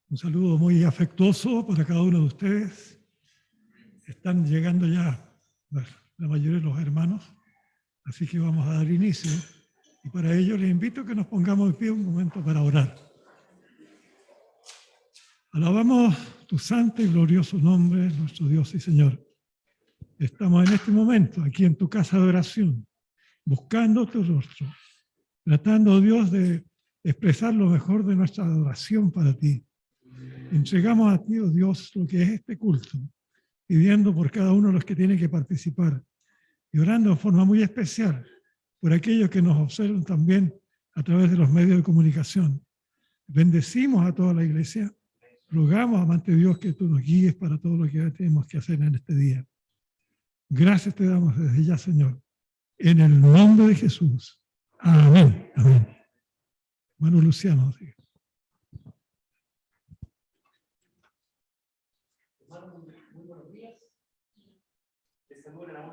Un saludo muy afectuoso para cada uno de ustedes. Están llegando ya la mayoría de los hermanos, así que vamos a dar inicio. Y para ello les invito a que nos pongamos de pie un momento para orar. Alabamos tu santo y glorioso nombre, nuestro Dios y Señor. Estamos en este momento aquí en tu casa de oración, buscando tu rostro, tratando, Dios, de expresar lo mejor de nuestra adoración para ti. Entregamos a ti, oh Dios, lo que es este culto, pidiendo por cada uno de los que tiene que participar y orando de forma muy especial por aquellos que nos observan también a través de los medios de comunicación. Bendecimos a toda la iglesia, rogamos, amante Dios, que tú nos guíes para todo lo que tenemos que hacer en este día. Gracias te damos desde ya, Señor, en el nombre de Jesús. Amén. Amén. Hermano Luciano. Sí.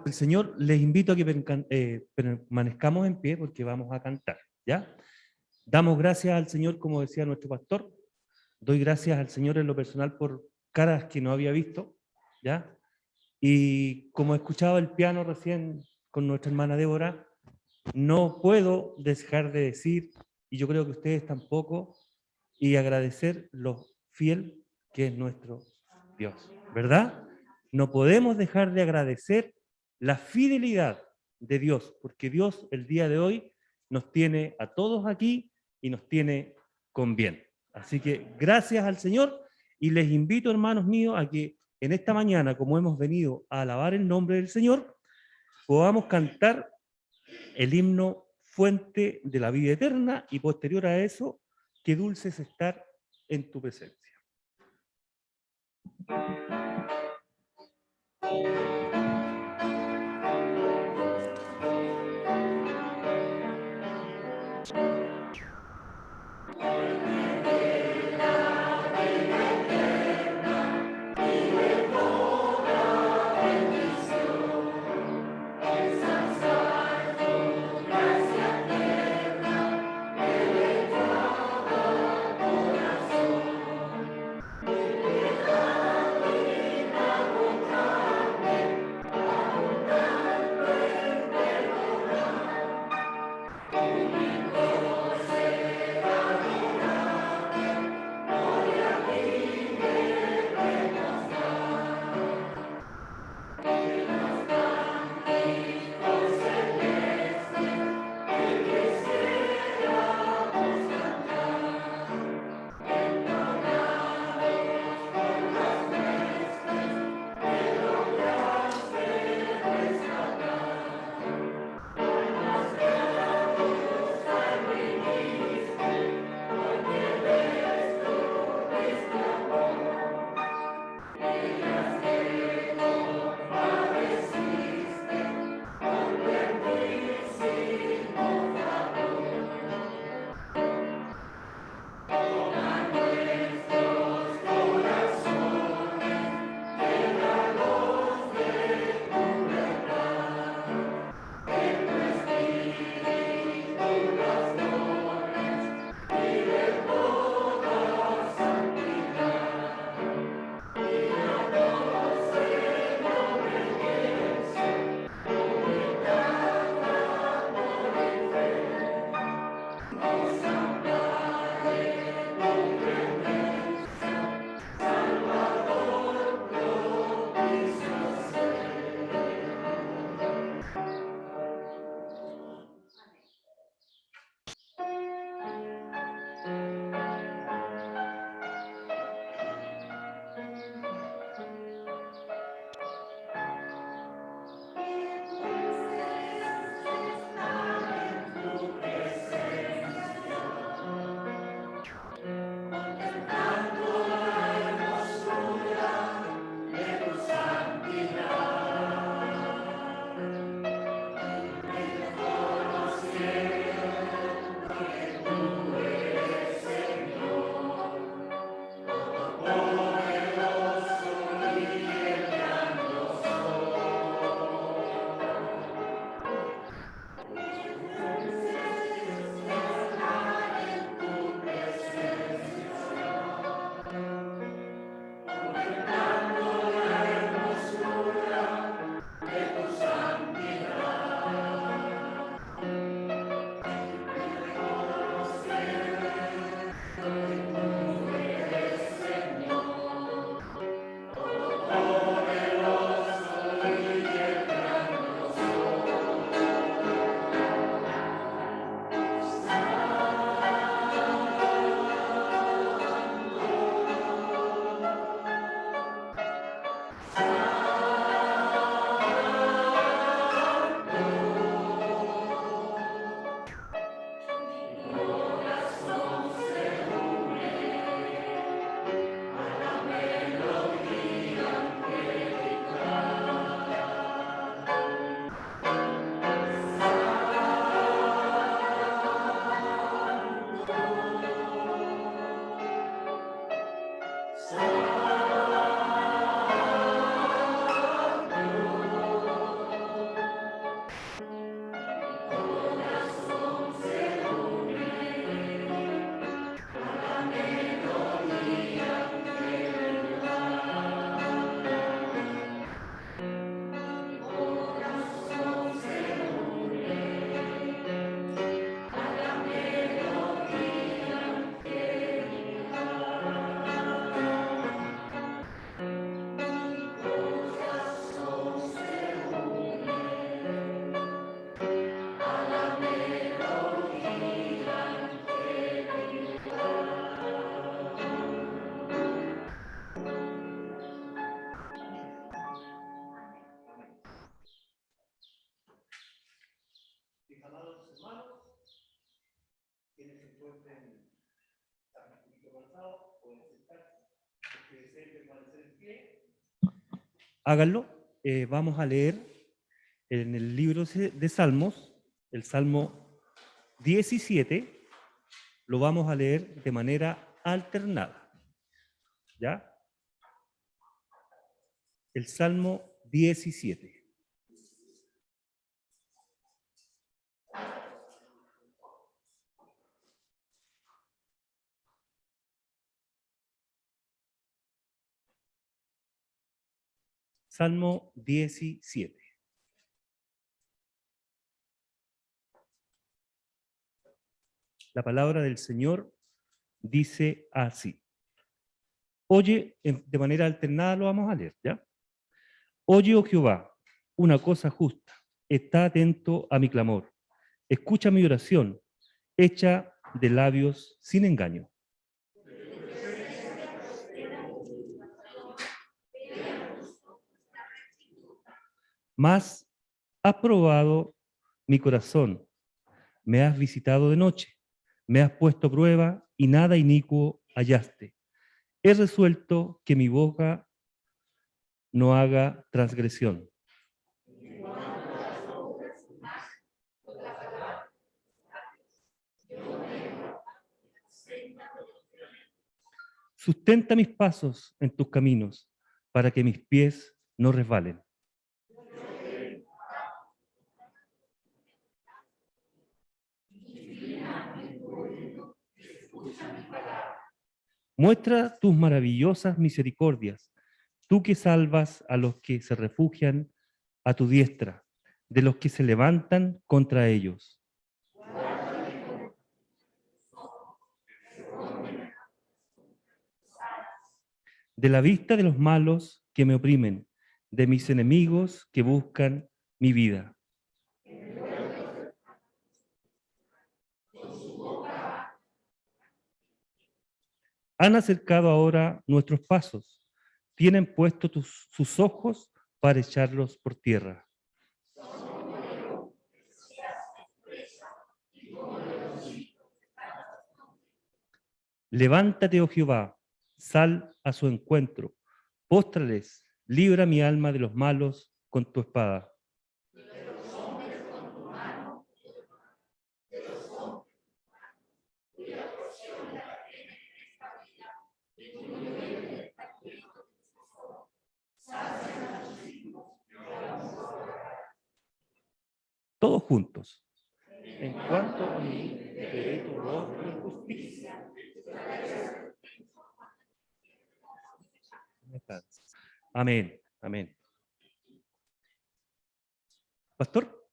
El Señor, les invito a que permanezcamos en pie porque vamos a cantar, ¿ya? Damos gracias al Señor, como decía nuestro pastor. Doy gracias al Señor en lo personal por caras que no había visto, ¿ya? Y como escuchaba el piano recién con nuestra hermana Débora, no puedo dejar de decir, y yo creo que ustedes tampoco, y agradecer lo fiel que es nuestro Dios, ¿verdad? No podemos dejar de agradecer la fidelidad de Dios, porque Dios el día de hoy nos tiene a todos aquí y nos tiene con bien. Así que gracias al Señor y les invito, hermanos míos, a que en esta mañana, como hemos venido a alabar el nombre del Señor, podamos cantar el himno Fuente de la Vida Eterna y posterior a eso, qué dulce es estar en tu presencia. Mis amados hermanos, quienes se encuentren tan un poquito cansados, pueden sentarse. Los que deseen permanecer en pie, háganlo. Vamos a leer en el libro de Salmos, el Salmo 17, lo vamos a leer de manera alternada. ¿Ya? El Salmo 17. Salmo 17. La palabra del Señor dice así. Oye, de manera alternada lo vamos a leer, ¿ya? Oye, oh Jehová, una cosa justa, está atento a mi clamor, escucha mi oración, hecha de labios sin engaño. Mas has probado mi corazón, me has visitado de noche, me has puesto a prueba y nada inicuo hallaste. He resuelto que mi boca no haga transgresión. Sustenta mis pasos en tus caminos, para que mis pies no resbalen. Muestra tus maravillosas misericordias, tú que salvas a los que se refugian a tu diestra, de los que se levantan contra ellos. De la vista de los malos que me oprimen, de mis enemigos que buscan mi vida. Han acercado ahora nuestros pasos, tienen puesto sus ojos para echarlos por tierra. Levántate, oh Jehová, sal a su encuentro, póstrales, libra mi alma de los malos con tu espada. Todos juntos. En cuanto a mí, veré tu rostro en justicia. Amén, amén. Pastor.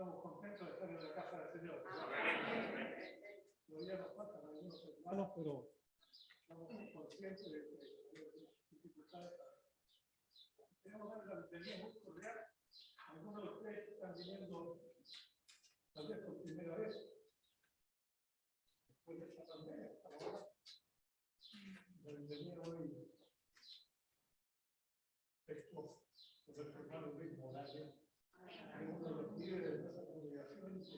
Estamos contentos de estar en la casa del Señor. Todavía nos faltan algunos hermanos, pero estamos conscientes de las dificultades. Queremos darle la bienvenida muy cordial a algunos de ustedes que están viniendo tal vez por primera vez. Después de esta pandemia, ahora, la bienvenida hoy texto de nuestro hermano Luis Morales. Uno de los líderes de esa congregación que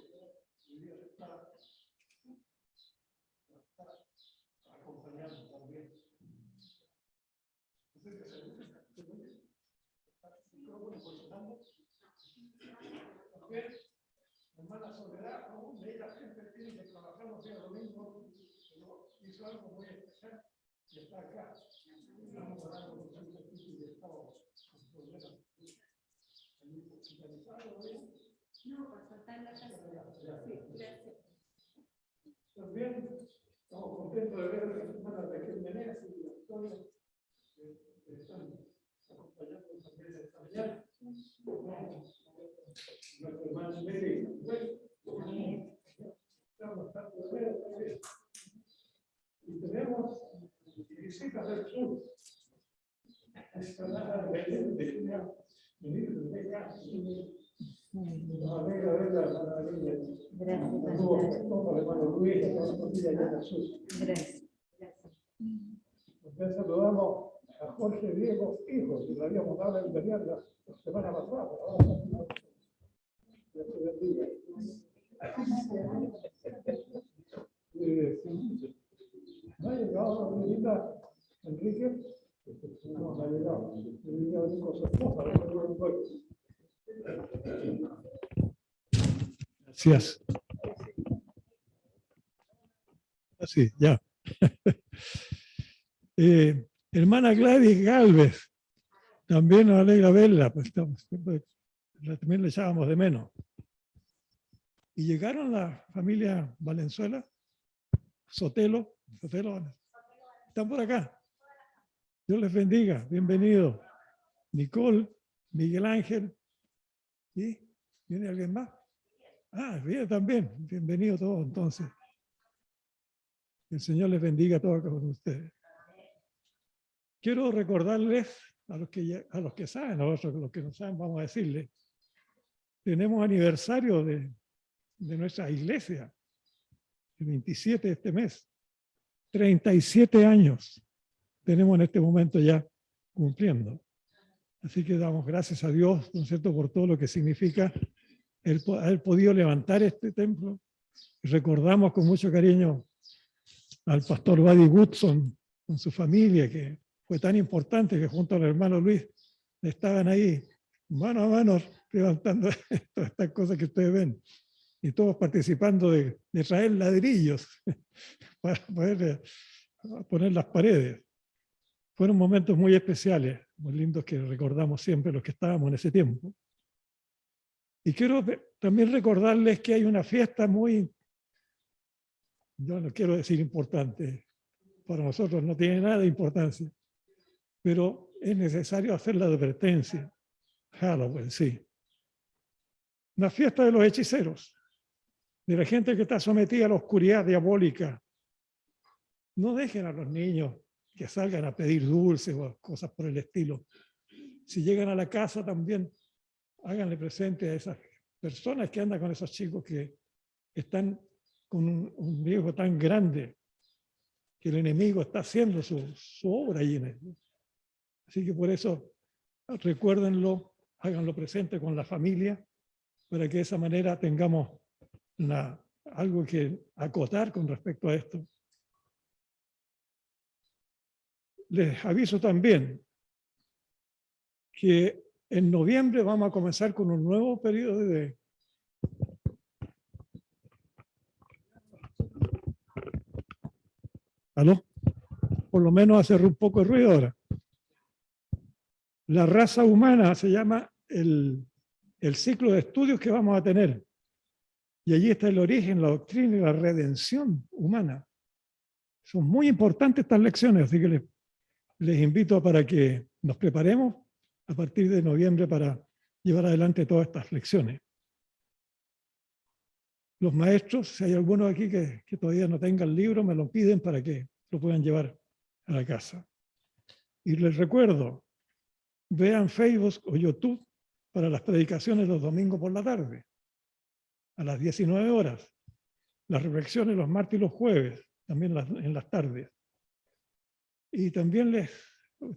hoy día está acompañando también. Entonces, que se unen a también, hermana Soledad, aún de la gente tiene que trabajar los días domingos, pero hizo algo muy especial y está acá. Estamos hablando de un espíritu de estado con problemas. No, pastor, está en la casa. Sí, gracias. También estamos contentos de ver a las hermanas de Raquel Menezes y Antonio que están acompañando también esta mañana. Nuestra hermana Mary, estamos bastante de ver también. visitas del sur. Esta Belén de venir desde acá. Nos alegra verla, hermana María. Gracias, Saludos pastor. a todos, hermano Luis, a toda la familia allá en el sur. Gracias. Entonces saludamos a Jorge Diego, hijo, que le habíamos dado el Daniel la semana pasada. Dios te bendiga. ¿No ha llegado la señorita Enrique? No, no ha llegado. Venía a venir con su esposa. Gracias. Así, ya. Hermana Gladys Galvez, también nos alegra verla, pues también le echábamos de menos. Y llegaron la familia Valenzuela, Sotelo, están por acá. Dios les bendiga, bienvenido. Nicole, Miguel Ángel, ¿y viene alguien más? Ah, viene también, bienvenido todos entonces. Que el Señor les bendiga a todos ustedes. Quiero recordarles a los que saben, a los que no saben, vamos a decirles, tenemos aniversario de nuestra iglesia, el 27 de este mes. 37 años tenemos en este momento ya cumpliendo. Así que damos gracias a Dios, ¿no es cierto?, por todo lo que significa el haber podido levantar este templo. Y recordamos con mucho cariño al pastor Buddy Woodson con su familia, que fue tan importante que junto al hermano Luis estaban ahí mano a mano levantando todas estas cosas que ustedes ven. Y todos participando de traer ladrillos para poder poner las paredes. Fueron momentos muy especiales, muy lindos, que recordamos siempre los que estábamos en ese tiempo. Y quiero también recordarles que hay una fiesta muy, yo no quiero decir importante, para nosotros no tiene nada de importancia, pero es necesario hacer la advertencia. Halloween, sí. Una fiesta de los hechiceros, de la gente que está sometida a la oscuridad diabólica. No dejen a los niños que salgan a pedir dulces o cosas por el estilo. Si llegan a la casa también, háganle presente a esas personas que andan con esos chicos que están con un riesgo tan grande que el enemigo está haciendo su obra allí. Así que por eso recuérdenlo, háganlo presente con la familia, para que de esa manera tengamos algo que acotar con respecto a esto. Les aviso también que en noviembre vamos a comenzar con un nuevo periodo de... ¿Aló? Por lo menos hacer un poco de ruido ahora. La raza humana se llama el ciclo de estudios que vamos a tener. Y allí está el origen, la doctrina y la redención humana. Son muy importantes estas lecciones, así que les invito para que nos preparemos a partir de noviembre para llevar adelante todas estas lecciones. Los maestros, si hay algunos aquí que todavía no tengan el libro, me lo piden para que lo puedan llevar a la casa. Y les recuerdo, vean Facebook o YouTube para las predicaciones los domingos por la tarde, a las 19 horas. Las reflexiones los martes y los jueves, también en las tardes. Y también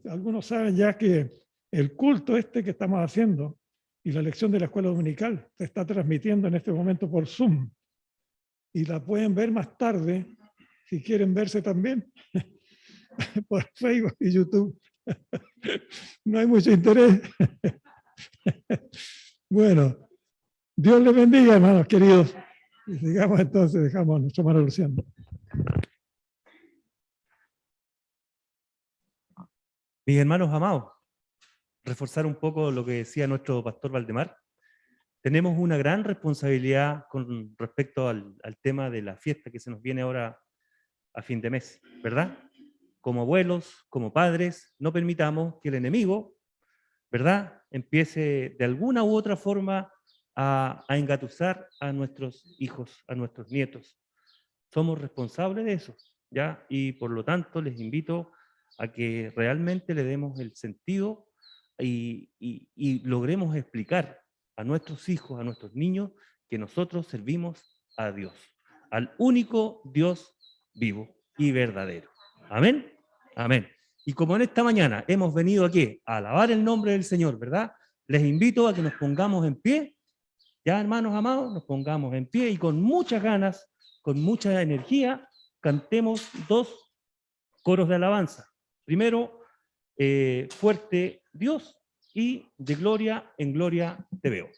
algunos saben ya que el culto que estamos haciendo y la lección de la escuela dominical se está transmitiendo en este momento por Zoom. Y la pueden ver más tarde, si quieren verse también, por Facebook y YouTube. No hay mucho interés. Bueno, Dios les bendiga, hermanos queridos. Y sigamos entonces, dejamos a nuestro hermano Luciano. Mis hermanos amados, reforzar un poco lo que decía nuestro pastor Valdemar. Tenemos una gran responsabilidad con respecto al tema de la fiesta que se nos viene ahora a fin de mes, ¿verdad? Como abuelos, como padres, no permitamos que el enemigo, ¿verdad?, empiece de alguna u otra forma a engatusar a nuestros hijos, a nuestros nietos. Somos responsables de eso, ¿ya? Y por lo tanto les invito a que realmente le demos el sentido y logremos explicar a nuestros hijos, a nuestros niños, que nosotros servimos a Dios, al único Dios vivo y verdadero. Amén. Amén. Y como en esta mañana hemos venido aquí a alabar el nombre del Señor, ¿verdad? Les invito a que nos pongamos en pie. Ya, hermanos amados, nos pongamos en pie y con muchas ganas, con mucha energía, cantemos 2 coros de alabanza. Primero, fuerte Dios, y de gloria en gloria te veo.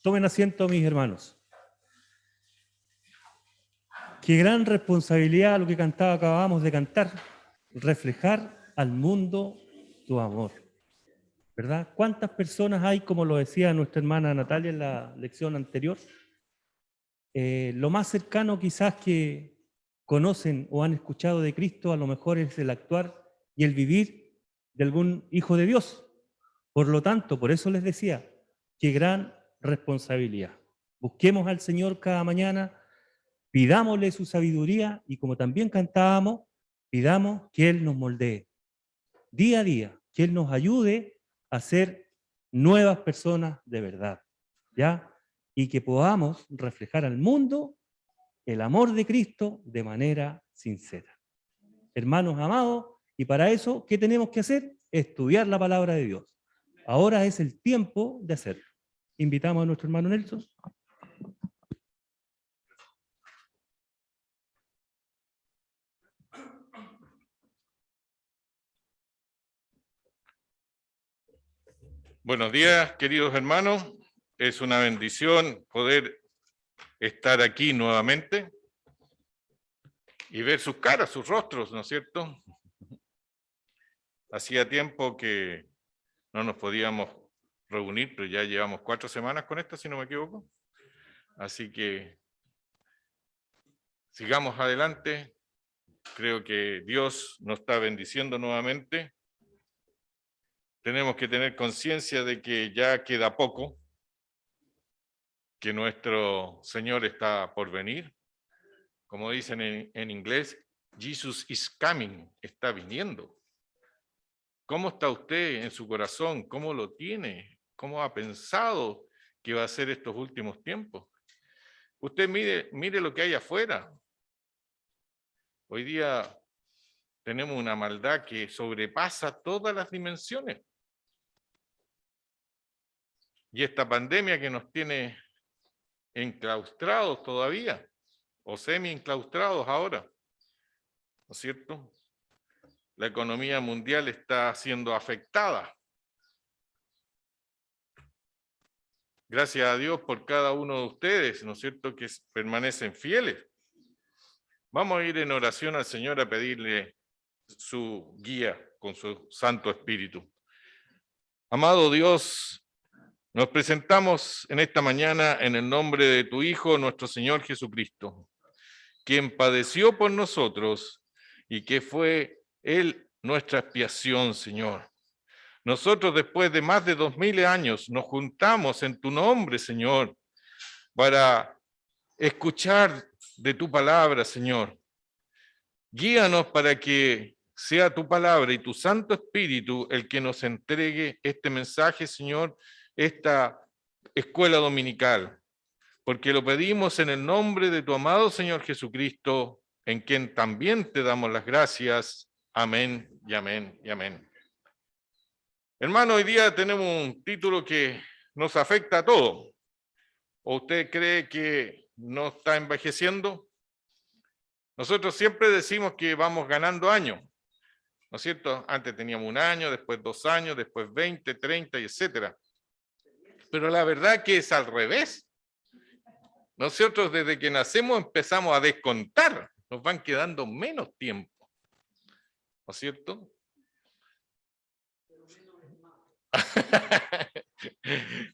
Tomen asiento, mis hermanos. Qué gran responsabilidad lo que acabamos de cantar, reflejar al mundo tu amor, ¿verdad? ¿Cuántas personas hay, como lo decía nuestra hermana Natalia en la lección anterior? Lo más cercano quizás que conocen o han escuchado de Cristo a lo mejor es el actuar y el vivir de algún hijo de Dios. Por lo tanto, por eso les decía, qué gran responsabilidad. Busquemos al Señor cada mañana, pidámosle su sabiduría y como también cantábamos, pidamos que Él nos moldee día a día, que Él nos ayude a ser nuevas personas de verdad, ¿ya? Y que podamos reflejar al mundo el amor de Cristo de manera sincera. Hermanos amados, y para eso, ¿qué tenemos que hacer? Estudiar la palabra de Dios. Ahora es el tiempo de hacerlo. Invitamos a nuestro hermano Nelson. Buenos días, queridos hermanos. Es una bendición poder estar aquí nuevamente y ver sus caras, sus rostros, ¿no es cierto? Hacía tiempo que no nos podíamos reunir, pero ya llevamos 4 semanas con esto, si no me equivoco. Así que sigamos adelante. Creo que Dios nos está bendiciendo nuevamente. Tenemos que tener conciencia de que ya queda poco, que nuestro Señor está por venir. Como dicen en inglés, Jesus is coming, está viniendo. ¿Cómo está usted en su corazón? ¿Cómo lo tiene? ¿Cómo ha pensado que va a ser estos últimos tiempos? Usted mire lo que hay afuera. Hoy día tenemos una maldad que sobrepasa todas las dimensiones. Y esta pandemia que nos tiene enclaustrados todavía, o semi-enclaustrados ahora, ¿no es cierto? La economía mundial está siendo afectada. Gracias a Dios por cada uno de ustedes, ¿no es cierto?, que permanecen fieles. Vamos a ir en oración al Señor a pedirle su guía con su Santo Espíritu. Amado Dios, nos presentamos en esta mañana en el nombre de tu Hijo, nuestro Señor Jesucristo, quien padeció por nosotros y que fue Él nuestra expiación, Señor. Nosotros después de más de 2000 años nos juntamos en tu nombre, Señor, para escuchar de tu palabra, Señor. Guíanos para que sea tu palabra y tu Santo Espíritu el que nos entregue este mensaje, Señor, esta escuela dominical, porque lo pedimos en el nombre de tu amado Señor Jesucristo, en quien también te damos las gracias. Amén y amén y amén. Hermano, hoy día tenemos un título que nos afecta a todos. ¿O usted cree que no está envejeciendo? Nosotros siempre decimos que vamos ganando años, ¿no es cierto? Antes teníamos 1 año, después 2 años, después 20, 30 y etcétera. Pero la verdad que es al revés. Nosotros desde que nacemos empezamos a descontar, nos van quedando menos tiempo, ¿no es cierto?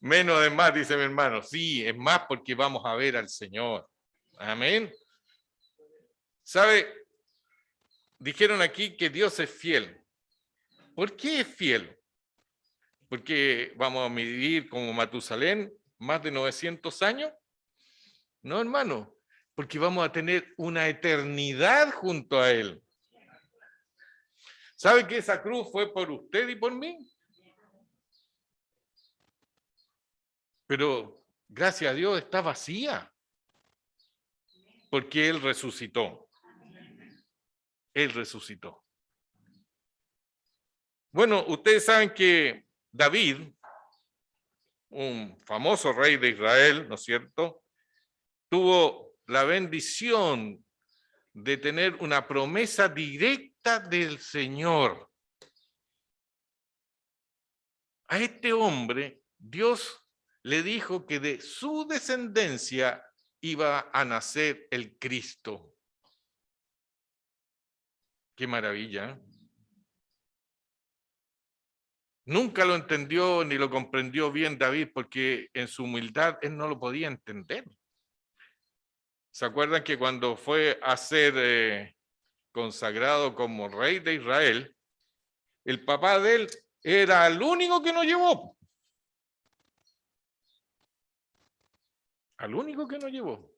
Menos es más, dice mi hermano. Sí, es más porque vamos a ver al Señor. Amén. ¿Sabe? Dijeron aquí que Dios es fiel. ¿Por qué es fiel? ¿Porque vamos a vivir como Matusalén más de 900 años? No, hermano, porque vamos a tener una eternidad junto a Él. ¿Sabe que esa cruz fue por usted y por mí? Pero gracias a Dios está vacía, porque Él resucitó. Él resucitó. Bueno, ustedes saben que David, un famoso rey de Israel, ¿no es cierto?, tuvo la bendición de tener una promesa directa del Señor. A este hombre, Dios le dijo que de su descendencia iba a nacer el Cristo. Qué maravilla, ¿eh? Nunca lo entendió ni lo comprendió bien David, porque en su humildad él no lo podía entender. ¿Se acuerdan que cuando fue a ser consagrado como rey de Israel, el papá de él era el único que no llevó? Al único que no llevó.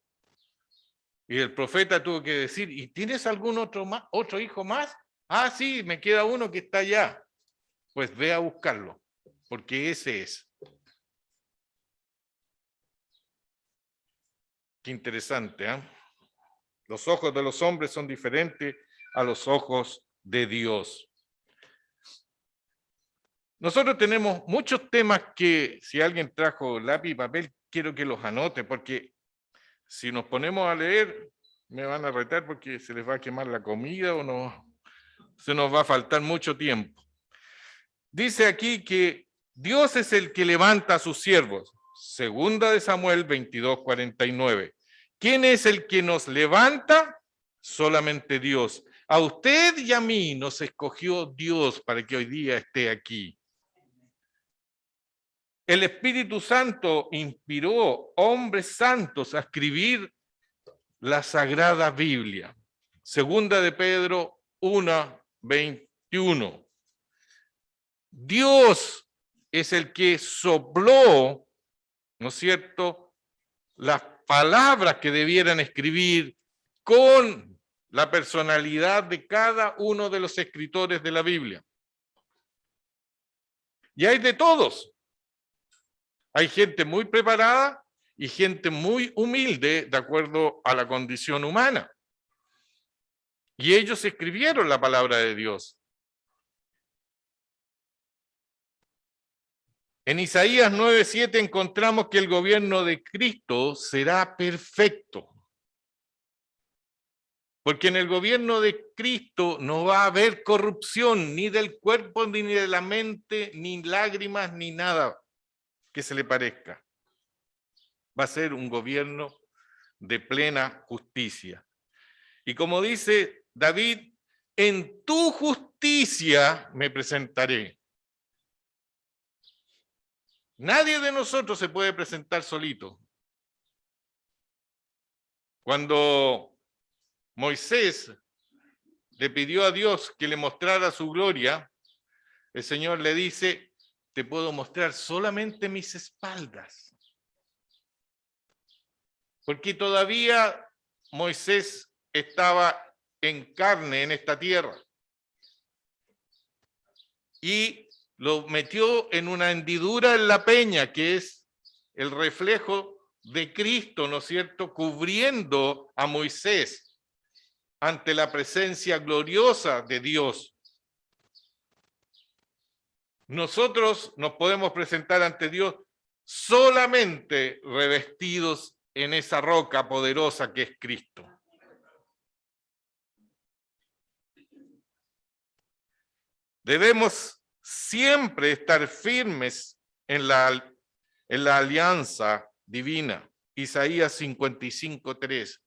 Y el profeta tuvo que decir, ¿y tienes algún otro hijo más? Ah, sí, me queda uno que está allá. Pues ve a buscarlo, porque ese es. Qué interesante, ¿eh? Los ojos de los hombres son diferentes a los ojos de Dios. Nosotros tenemos muchos temas que, si alguien trajo lápiz y papel, quiero que los anote, porque si nos ponemos a leer, me van a retar porque se les va a quemar la comida o no, se nos va a faltar mucho tiempo. Dice aquí que Dios es el que levanta a sus siervos. Segunda de Samuel 22:49. ¿Quién es el que nos levanta? Solamente Dios. A usted y a mí nos escogió Dios para que hoy día esté aquí. El Espíritu Santo inspiró hombres santos a escribir la Sagrada Biblia. Segunda de Pedro 1:21. Dios es el que sopló, ¿no es cierto?, las palabras que debieran escribir con la personalidad de cada uno de los escritores de la Biblia. Y hay de todos. Hay gente muy preparada y gente muy humilde de acuerdo a la condición humana. Y ellos escribieron la palabra de Dios. En Isaías 9:7 encontramos que el gobierno de Cristo será perfecto. Porque en el gobierno de Cristo no va a haber corrupción ni del cuerpo, ni de la mente, ni lágrimas, ni nada que se le parezca. Va a ser un gobierno de plena justicia. Y como dice David, en tu justicia me presentaré. Nadie de nosotros se puede presentar solito. Cuando Moisés le pidió a Dios que le mostrara su gloria, el Señor le dice, te puedo mostrar solamente mis espaldas. Porque todavía Moisés estaba en carne en esta tierra. Y lo metió en una hendidura en la peña, que es el reflejo de Cristo, ¿no es cierto?, cubriendo a Moisés ante la presencia gloriosa de Dios. Nosotros nos podemos presentar ante Dios solamente revestidos en esa roca poderosa que es Cristo. Debemos siempre estar firmes en la alianza divina. Isaías 55:3.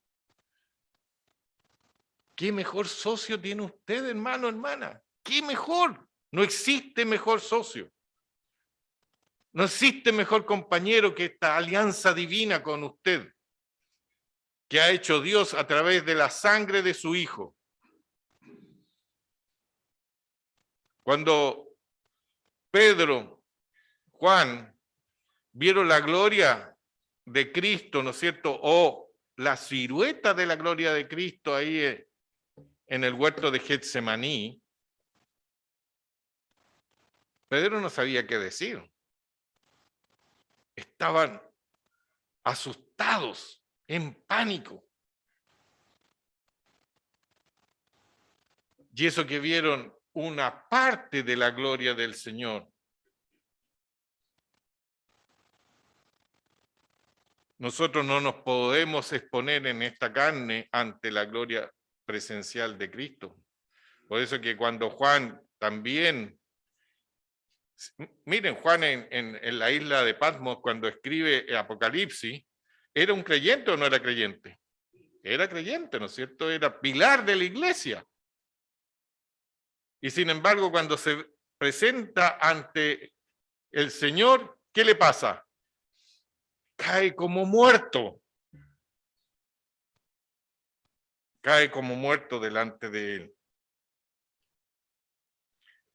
¿Qué mejor socio tiene usted, hermano, hermana? ¿Qué mejor? No existe mejor socio. No existe mejor compañero que esta alianza divina con usted, que ha hecho Dios a través de la sangre de su Hijo. Cuando Pedro, Juan, vieron la gloria de Cristo, ¿no es cierto? O la silueta de la gloria de Cristo ahí en el huerto de Getsemaní, Pedro no sabía qué decir. Estaban asustados, en pánico. Y eso que vieron una parte de la gloria del Señor. Nosotros no nos podemos exponer en esta carne ante la gloria presencial de Cristo. Por eso que cuando Juan también Miren, Juan en la isla de Patmos, cuando escribe Apocalipsis, ¿era un creyente o no era creyente? Era creyente, ¿no es cierto? Era pilar de la iglesia. Y sin embargo, cuando se presenta ante el Señor, ¿qué le pasa? Cae como muerto. Cae como muerto delante de él.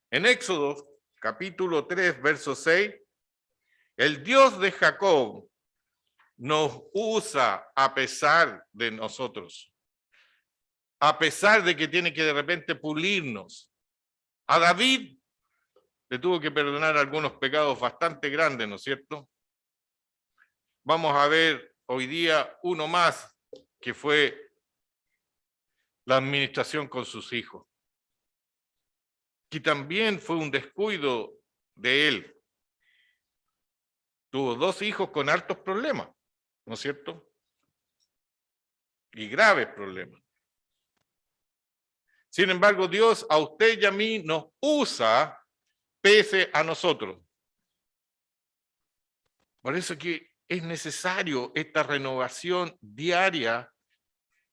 En Éxodo, capítulo 3, verso 6, el Dios de Jacob nos usa a pesar de nosotros, a pesar de que tiene que de repente pulirnos. A David le tuvo que perdonar algunos pecados bastante grandes, ¿no es cierto? Vamos a ver hoy día uno más, que fue la administración con sus hijos, que también fue un descuido de él. Tuvo 2 hijos con hartos problemas, ¿no es cierto? Y graves problemas. Sin embargo, Dios a usted y a mí nos usa pese a nosotros. Por eso que es necesario esta renovación diaria,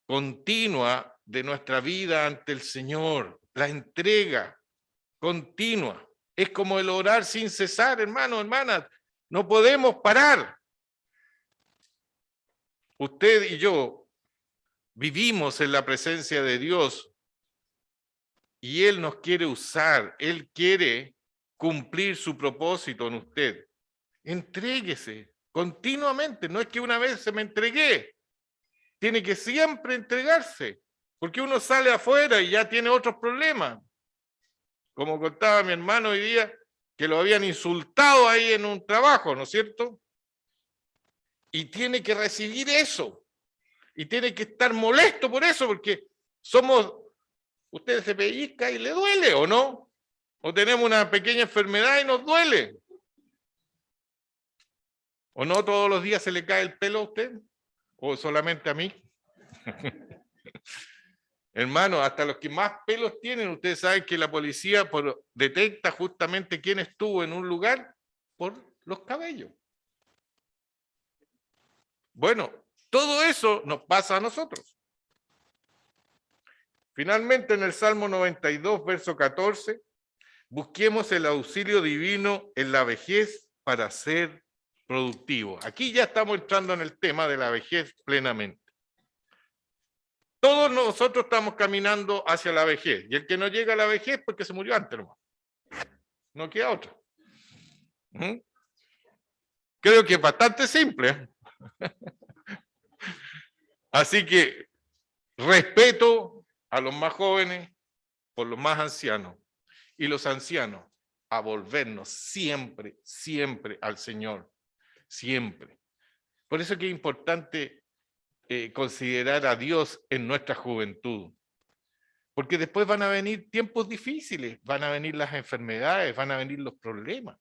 continua de nuestra vida ante el Señor, la entrega continua. Es como el orar sin cesar, hermanos, hermanas. No podemos parar. Usted y yo vivimos en la presencia de Dios y Él nos quiere usar. Él quiere cumplir su propósito en usted. Entréguese continuamente. No es que una vez se me entregué. Tiene que siempre entregarse. Porque uno sale afuera y ya tiene otros problemas. Como contaba mi hermano hoy día, que lo habían insultado ahí en un trabajo, ¿no es cierto? Y tiene que recibir eso. Y tiene que estar molesto por eso, porque usted se pellizca y le duele, ¿o no? O tenemos una pequeña enfermedad y nos duele. ¿O no todos los días se le cae el pelo a usted? ¿O solamente a mí? Hermano, hasta los que más pelos tienen, ustedes saben que la policía detecta justamente quién estuvo en un lugar por los cabellos. Bueno, todo eso nos pasa a nosotros. Finalmente, en el Salmo 92, verso 14, busquemos el auxilio divino en la vejez para ser productivos. Aquí ya estamos entrando en el tema de la vejez plenamente. Todos nosotros estamos caminando hacia la vejez, y el que no llega a la vejez porque se murió antes, hermano. No queda otra. Creo que es bastante simple. Así que respeto a los más jóvenes por los más ancianos, y los ancianos a volvernos siempre, siempre al Señor, siempre. Por eso que es importante considerar a Dios en nuestra juventud, porque después van a venir tiempos difíciles, van a venir las enfermedades, van a venir los problemas,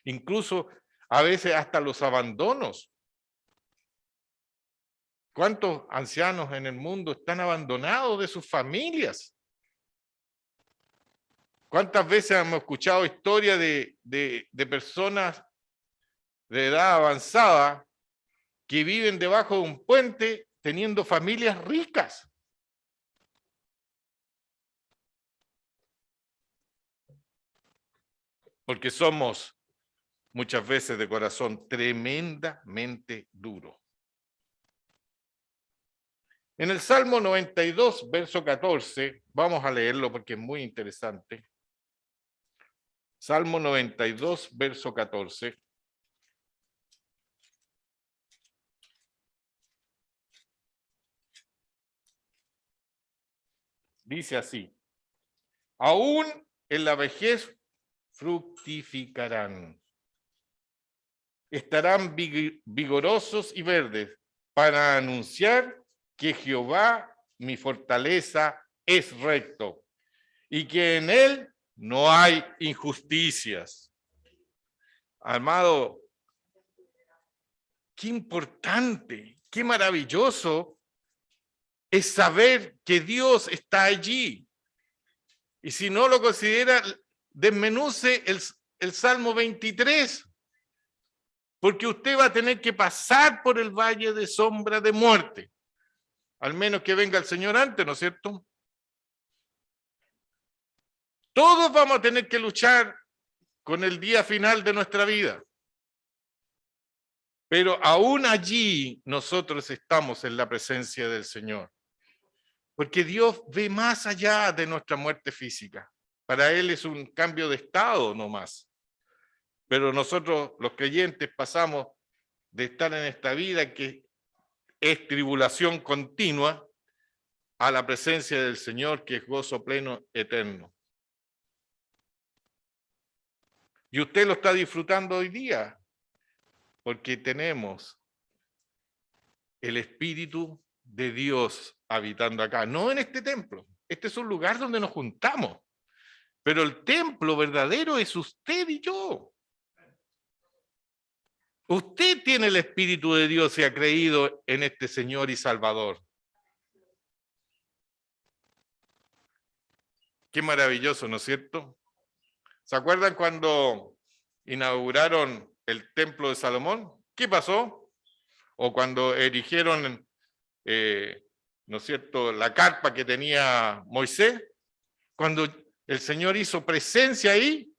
incluso a veces hasta los abandonos. ¿Cuántos ancianos en el mundo están abandonados de sus familias? ¿Cuántas veces hemos escuchado historias de personas de edad avanzada que viven debajo de un puente teniendo familias ricas? Porque somos muchas veces de corazón tremendamente duro. En el Salmo 92, verso 14, vamos a leerlo porque es muy interesante. Salmo 92, verso 14. Dice así: aún en la vejez fructificarán. Estarán vigorosos y verdes para anunciar que Jehová, mi fortaleza, es recto y que en él no hay injusticias. Amado, qué importante, qué maravilloso es saber que Dios está allí. Y si no lo considera, desmenuce el Salmo 23, porque usted va a tener que pasar por el valle de sombra de muerte, al menos que venga el Señor antes, ¿no es cierto? Todos vamos a tener que luchar con el día final de nuestra vida. Pero aún allí nosotros estamos en la presencia del Señor. Porque Dios ve más allá de nuestra muerte física. Para Él es un cambio de estado nomás. Pero nosotros, los creyentes, pasamos de estar en esta vida que es tribulación continua a la presencia del Señor, que es gozo pleno eterno. Y usted lo está disfrutando hoy día, porque tenemos el Espíritu de Dios habitando acá, no en este templo. Este es un lugar donde nos juntamos, pero el templo verdadero es usted y yo. Usted tiene el Espíritu de Dios y ha creído en este Señor y Salvador. Qué maravilloso, ¿no es cierto? ¿Se acuerdan cuando inauguraron el templo de Salomón? ¿Qué pasó? O cuando erigieron, ¿no es cierto?, la carpa que tenía Moisés. Cuando el Señor hizo presencia ahí,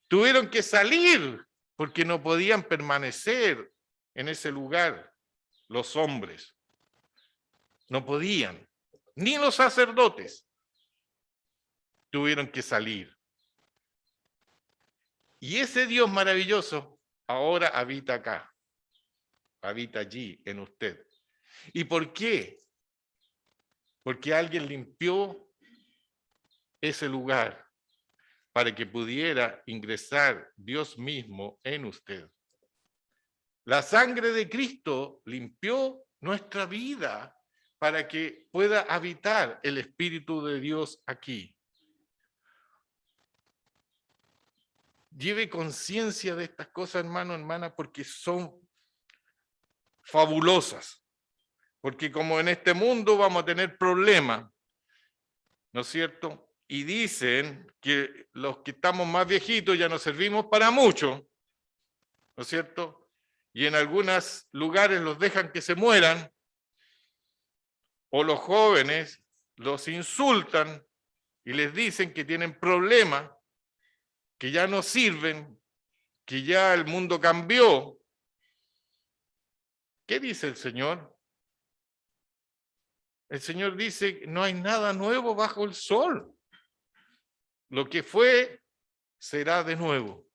tuvieron que salir porque no podían permanecer en ese lugar los hombres. No podían, ni los sacerdotes tuvieron que salir. Y ese Dios maravilloso ahora habita acá, habita allí en usted. ¿Y por qué? Porque alguien limpió ese lugar para que pudiera ingresar Dios mismo en usted. La sangre de Cristo limpió nuestra vida para que pueda habitar el Espíritu de Dios aquí. Lleve conciencia de estas cosas, hermano, hermana, porque son fabulosas. Porque como en este mundo vamos a tener problemas, ¿no es cierto? Y dicen que los que estamos más viejitos ya no servimos para mucho, ¿no es cierto? Y en algunos lugares los dejan que se mueran, o los jóvenes los insultan y les dicen que tienen problemas, que ya no sirven, que ya el mundo cambió. ¿Qué dice el Señor? El Señor dice, no hay nada nuevo bajo el sol. Lo que fue, será de nuevo.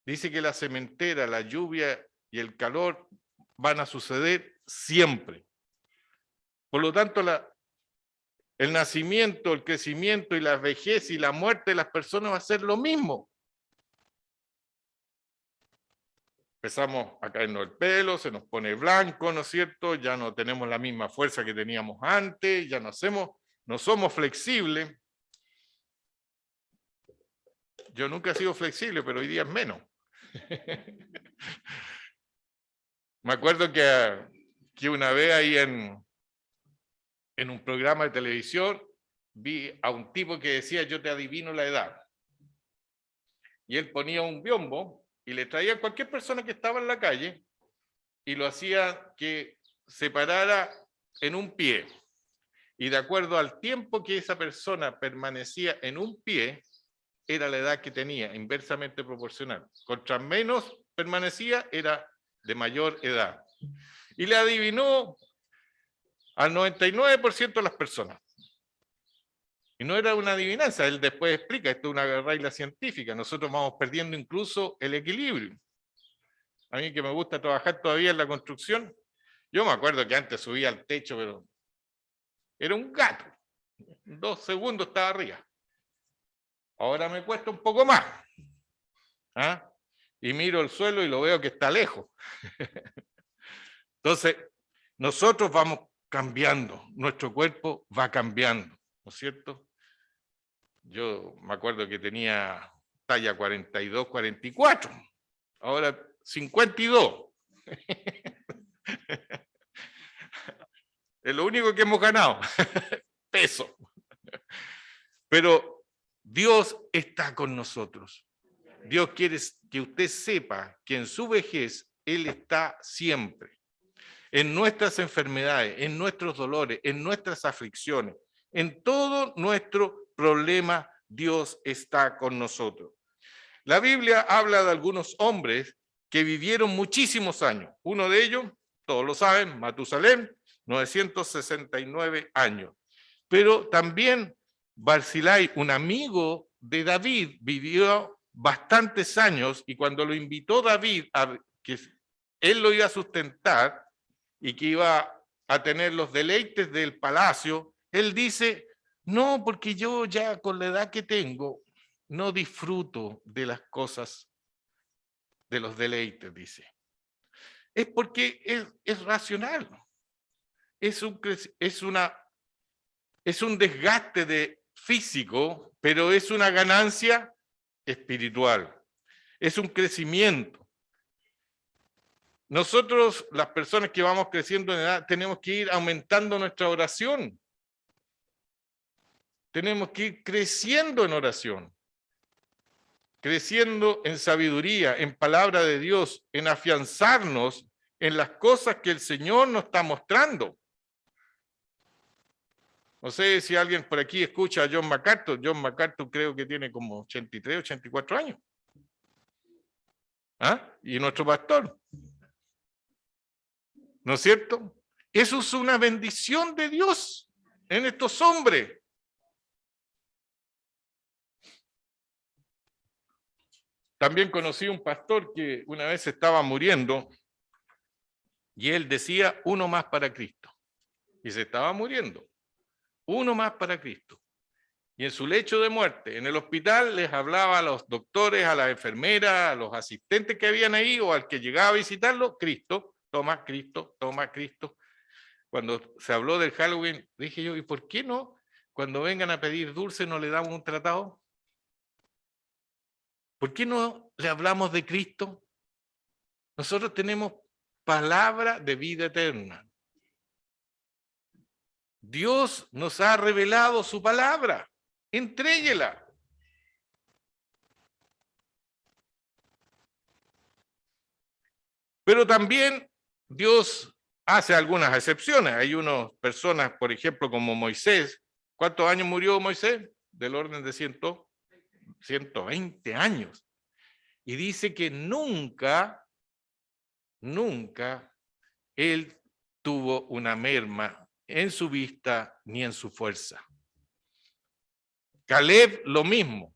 Dice que la sementera, la lluvia y el calor van a suceder siempre. Por lo tanto, el nacimiento, el crecimiento y la vejez y la muerte de las personas va a ser lo mismo. Empezamos a caernos el pelo, se nos pone blanco, ¿no es cierto? Ya no tenemos la misma fuerza que teníamos antes, ya no somos flexibles. Yo nunca he sido flexible, pero hoy día es menos. Me acuerdo que una vez ahí en un programa de televisión vi a un tipo que decía, yo te adivino la edad. Y él ponía un biombo y le traía a cualquier persona que estaba en la calle y lo hacía que se parara en un pie. Y de acuerdo al tiempo que esa persona permanecía en un pie, era la edad que tenía, inversamente proporcional. Contra menos permanecía, era de mayor edad. Y le adivinó al 99% de las personas. Y no era una adivinanza, él después explica, esto es una regla científica, nosotros vamos perdiendo incluso el equilibrio. A mí que me gusta trabajar todavía en la construcción, yo me acuerdo que antes subía al techo, pero era un gato. 2 segundos estaba arriba. Ahora me cuesta un poco más. ¿Ah? Y miro el suelo y lo veo que está lejos. Entonces, nosotros vamos cambiando, nuestro cuerpo va cambiando, ¿no es cierto? Yo me acuerdo que tenía talla 42, 44, ahora 52. Es lo único que hemos ganado, peso. Pero Dios está con nosotros. Dios quiere que usted sepa que en su vejez Él está siempre. En nuestras enfermedades, en nuestros dolores, en nuestras aflicciones, en todo nuestro problema, Dios está con nosotros. La Biblia habla de algunos hombres que vivieron muchísimos años. Uno de ellos, todos lo saben, Matusalén, 969 años. Pero también Barzillai, un amigo de David, vivió bastantes años y cuando lo invitó David a que él lo iba a sustentar y que iba a tener los deleites del palacio, él dice, no, porque yo ya con la edad que tengo, no disfruto de las cosas, de los deleites, dice. Es porque es racional. Es un desgaste físico, pero es una ganancia espiritual. Es un crecimiento. Nosotros, las personas que vamos creciendo en edad, tenemos que ir aumentando nuestra oración. Tenemos que ir creciendo en oración. Creciendo en sabiduría, en palabra de Dios, en afianzarnos en las cosas que el Señor nos está mostrando. No sé si alguien por aquí escucha a John MacArthur. John MacArthur creo que tiene como 83, 84 años. ¿Ah? Y nuestro pastor. ¿No es cierto? Eso es una bendición de Dios en estos hombres. También conocí un pastor que una vez estaba muriendo y él decía, uno más para Cristo. Y se estaba muriendo. Uno más para Cristo. Y en su lecho de muerte, en el hospital, les hablaba a los doctores, a las enfermeras, a los asistentes que habían ahí o al que llegaba a visitarlo, Cristo, toma Cristo, toma Cristo. Cuando se habló del Halloween, dije yo, ¿y por qué no? Cuando vengan a pedir dulce, ¿no le damos un tratado? ¿Por qué no le hablamos de Cristo? Nosotros tenemos palabra de vida eterna. Dios nos ha revelado su palabra. Entréguela. Pero también Dios hace algunas excepciones. Hay unas personas, por ejemplo, como Moisés. ¿Cuántos años murió Moisés? Del orden de 120 años. Y dice que nunca él tuvo una merma en su vista ni en su fuerza. Caleb lo mismo.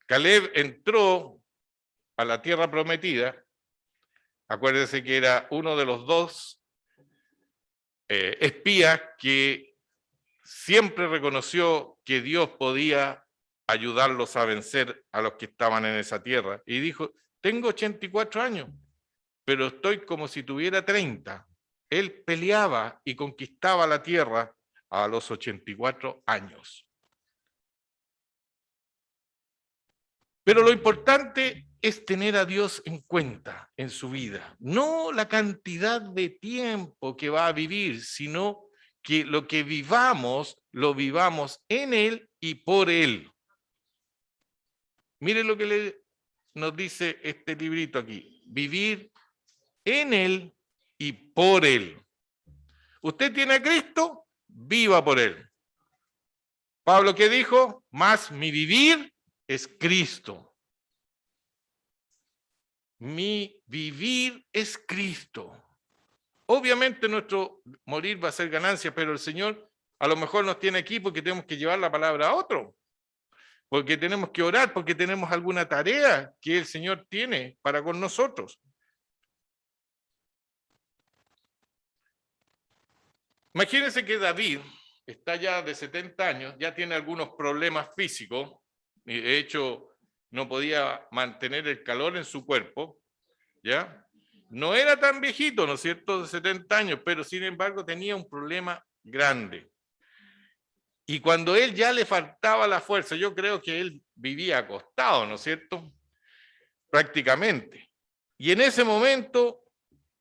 Caleb entró a la tierra prometida. Acuérdense que era uno de los dos espías que siempre reconoció que Dios podía ayudarlos a vencer a los que estaban en esa tierra. Y dijo, tengo 84 años, pero estoy como si tuviera 30. Él peleaba y conquistaba la tierra a los 84 años. Pero lo importante es tener a Dios en cuenta en su vida. No la cantidad de tiempo que va a vivir, sino que lo que vivamos, lo vivamos en Él y por Él. Mire lo que nos dice este librito aquí. Vivir en Él y por Él. Usted tiene a Cristo, viva por Él. Pablo, ¿qué dijo? Más mi vivir es Cristo. Mi vivir es Cristo. Obviamente nuestro morir va a ser ganancia, pero el Señor a lo mejor nos tiene aquí porque tenemos que llevar la palabra a otro. Porque tenemos que orar, porque tenemos alguna tarea que el Señor tiene para con nosotros. Imagínense que David está ya de 70 años, ya tiene algunos problemas físicos, y de hecho no podía mantener el calor en su cuerpo, ¿ya? No era tan viejito, ¿no es cierto?, de 70 años, pero sin embargo tenía un problema grande. Y cuando él ya le faltaba la fuerza, yo creo que él vivía acostado, ¿no es cierto?, prácticamente. Y en ese momento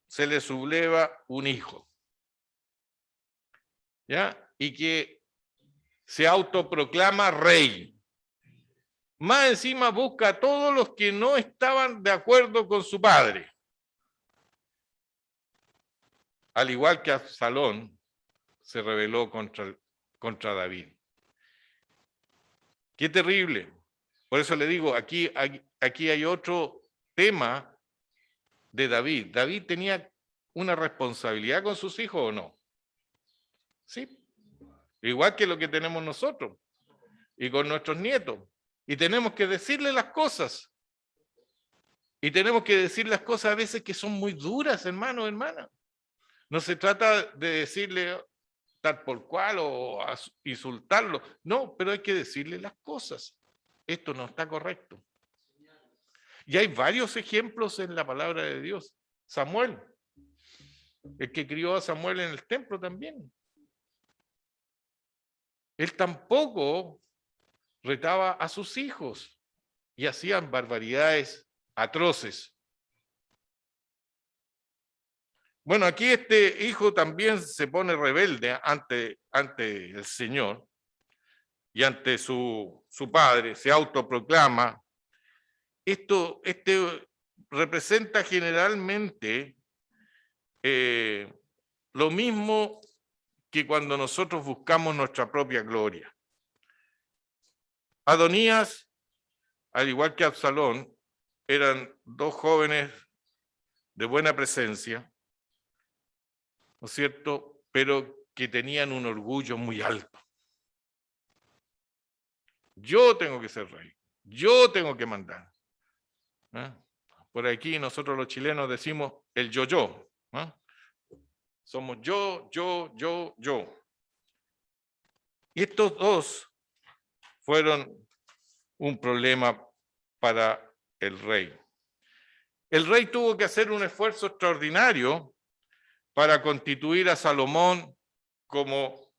se le subleva un hijo, ¿ya? Y que se autoproclama rey. Más encima busca a todos los que no estaban de acuerdo con su padre. Al igual que Absalón se rebeló contra David. Qué terrible. Por eso le digo, aquí hay otro tema de David. ¿David tenía una responsabilidad con sus hijos o no? Sí. Igual que lo que tenemos nosotros y con nuestros nietos. Y tenemos que decirle las cosas. Y tenemos que decir las cosas a veces que son muy duras, hermanos, hermanas. No se trata de decirle tal por cual o insultarlo. No, pero hay que decirle las cosas. Esto no está correcto. Y hay varios ejemplos en la palabra de Dios. Samuel, el que crió a Samuel en el templo también. Él tampoco retaba a sus hijos y hacían barbaridades atroces. Bueno, aquí este hijo también se pone rebelde ante el Señor y ante su padre, se autoproclama. Este representa generalmente lo mismo que cuando nosotros buscamos nuestra propia gloria. Adonías, al igual que Absalón, eran dos jóvenes de buena presencia, ¿no es cierto?, pero que tenían un orgullo muy alto. Yo tengo que ser rey, yo tengo que mandar. Por aquí nosotros los chilenos decimos el yo-yo. Somos yo. Y estos dos fueron un problema para el rey. El rey tuvo que hacer un esfuerzo extraordinario para constituir a Salomón como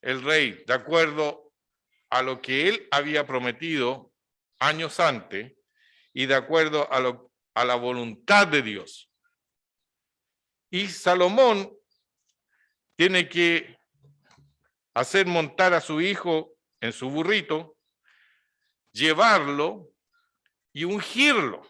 el rey, de acuerdo a lo que él había prometido años antes y de acuerdo a la voluntad de Dios. Y Salomón tiene que hacer montar a su hijo en su burrito, llevarlo y ungirlo.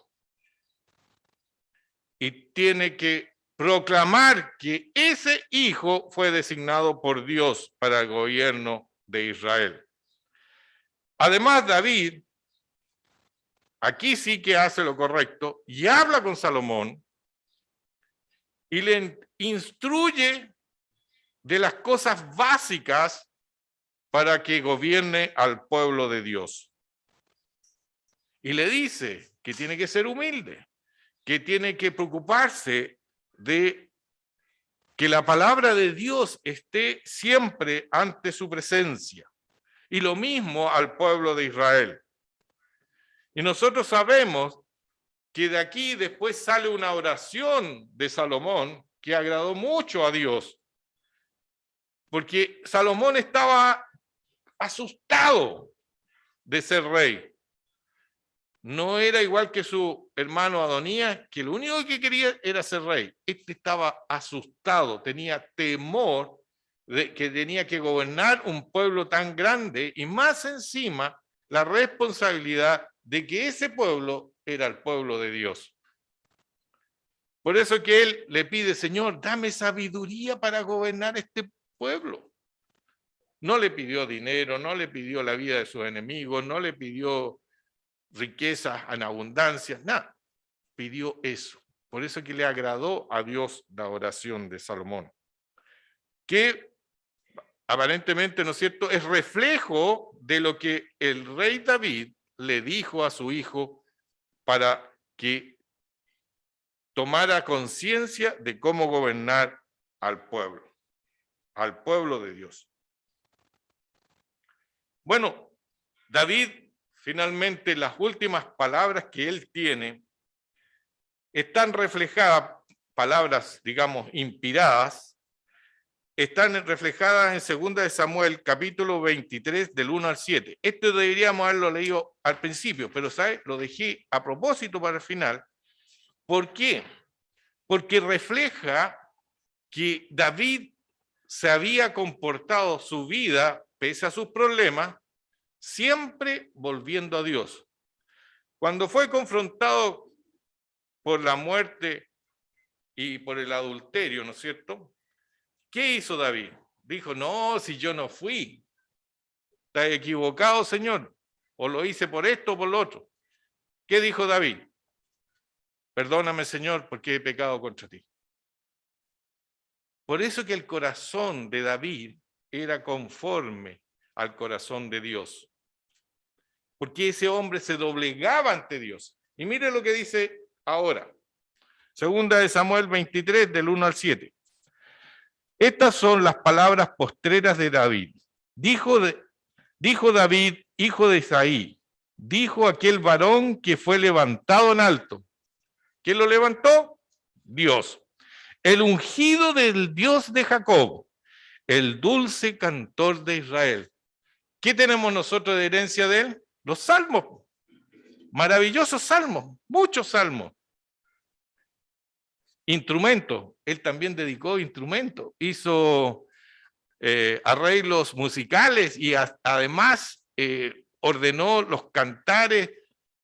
Y tiene que proclamar que ese hijo fue designado por Dios para el gobierno de Israel. Además, David, aquí sí que hace lo correcto y habla con Salomón y le instruye de las cosas básicas para que gobierne al pueblo de Dios. Y le dice que tiene que ser humilde, que tiene que preocuparse de que la palabra de Dios esté siempre ante su presencia. Y lo mismo al pueblo de Israel. Y nosotros sabemos que de aquí después sale una oración de Salomón que agradó mucho a Dios. Porque Salomón estaba asustado de ser rey. No era igual que su hermano Adonías, que lo único que quería era ser rey. Este estaba asustado, tenía temor de que tenía que gobernar un pueblo tan grande y más encima la responsabilidad de que ese pueblo era el pueblo de Dios. Por eso que él le pide, Señor, dame sabiduría para gobernar este pueblo. No le pidió dinero, no le pidió la vida de sus enemigos, no le pidió riquezas en abundancia, nada, pidió eso. Por eso que le agradó a Dios la oración de Salomón, que aparentemente, ¿no es cierto?, es reflejo de lo que el rey David le dijo a su hijo para que tomara conciencia de cómo gobernar al pueblo de Dios. Bueno, David, finalmente, las últimas palabras que él tiene están reflejadas, palabras, digamos, inspiradas, están reflejadas en 2 de Samuel, capítulo 23, del 1 al 7. Esto deberíamos haberlo leído al principio, pero ¿sabes? Lo dejé a propósito para el final. ¿Por qué? Porque refleja que David se había comportado su vida, pese a sus problemas, siempre volviendo a Dios. Cuando fue confrontado por la muerte y por el adulterio, ¿no es cierto? ¿Qué hizo David? Dijo, no, si yo no fui. ¿Estás equivocado, Señor? O lo hice por esto o por lo otro. ¿Qué dijo David? Perdóname, Señor, porque he pecado contra ti. Por eso que el corazón de David era conforme al corazón de Dios. Porque ese hombre se doblegaba ante Dios. Y mire lo que dice ahora. Segunda de Samuel 23, del 1 al 7. Estas son las palabras postreras de David. Dijo David, hijo de Isaí, dijo aquel varón que fue levantado en alto. ¿Quién lo levantó? Dios. El ungido del Dios de Jacob, el dulce cantor de Israel. ¿Qué tenemos nosotros de herencia de él? Los salmos. Maravillosos salmos, muchos salmos. Instrumentos. Él también dedicó instrumentos. Hizo arreglos musicales y además ordenó los cantares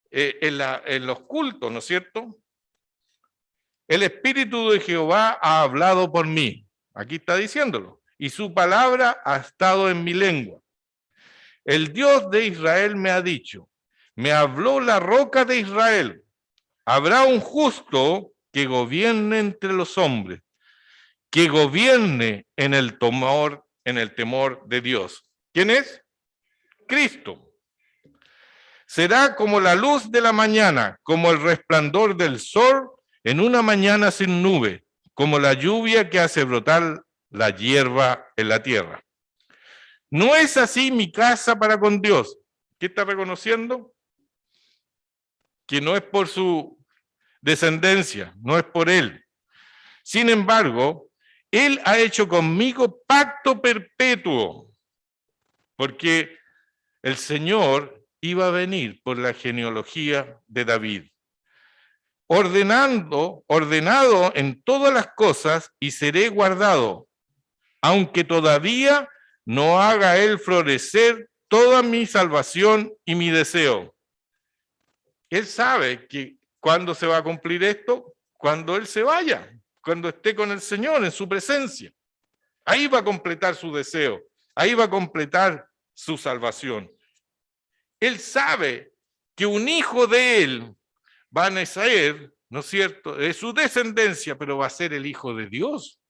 en los cultos, ¿no es cierto? El Espíritu de Jehová ha hablado por mí. Aquí está diciéndolo. Y su palabra ha estado en mi lengua. El Dios de Israel me ha dicho, me habló la roca de Israel. Habrá un justo que gobierne entre los hombres, que gobierne en el temor de Dios. ¿Quién es? Cristo. Será como la luz de la mañana, como el resplandor del sol en una mañana sin nube, como la lluvia que hace brotar la hierba en la tierra. No es así mi casa para con Dios. ¿Qué está reconociendo? Que no es por su descendencia, no es por él. Sin embargo, él ha hecho conmigo pacto perpetuo, porque el Señor iba a venir por la genealogía de David, ordenado en todas las cosas y seré guardado, aunque todavía no haga él florecer toda mi salvación y mi deseo. Él sabe que cuándo se va a cumplir esto, cuando él se vaya, cuando esté con el Señor en su presencia. Ahí va a completar su deseo, ahí va a completar su salvación. Él sabe que un hijo de él va a nacer, ¿no es cierto?, de su descendencia, pero va a ser el hijo de Dios.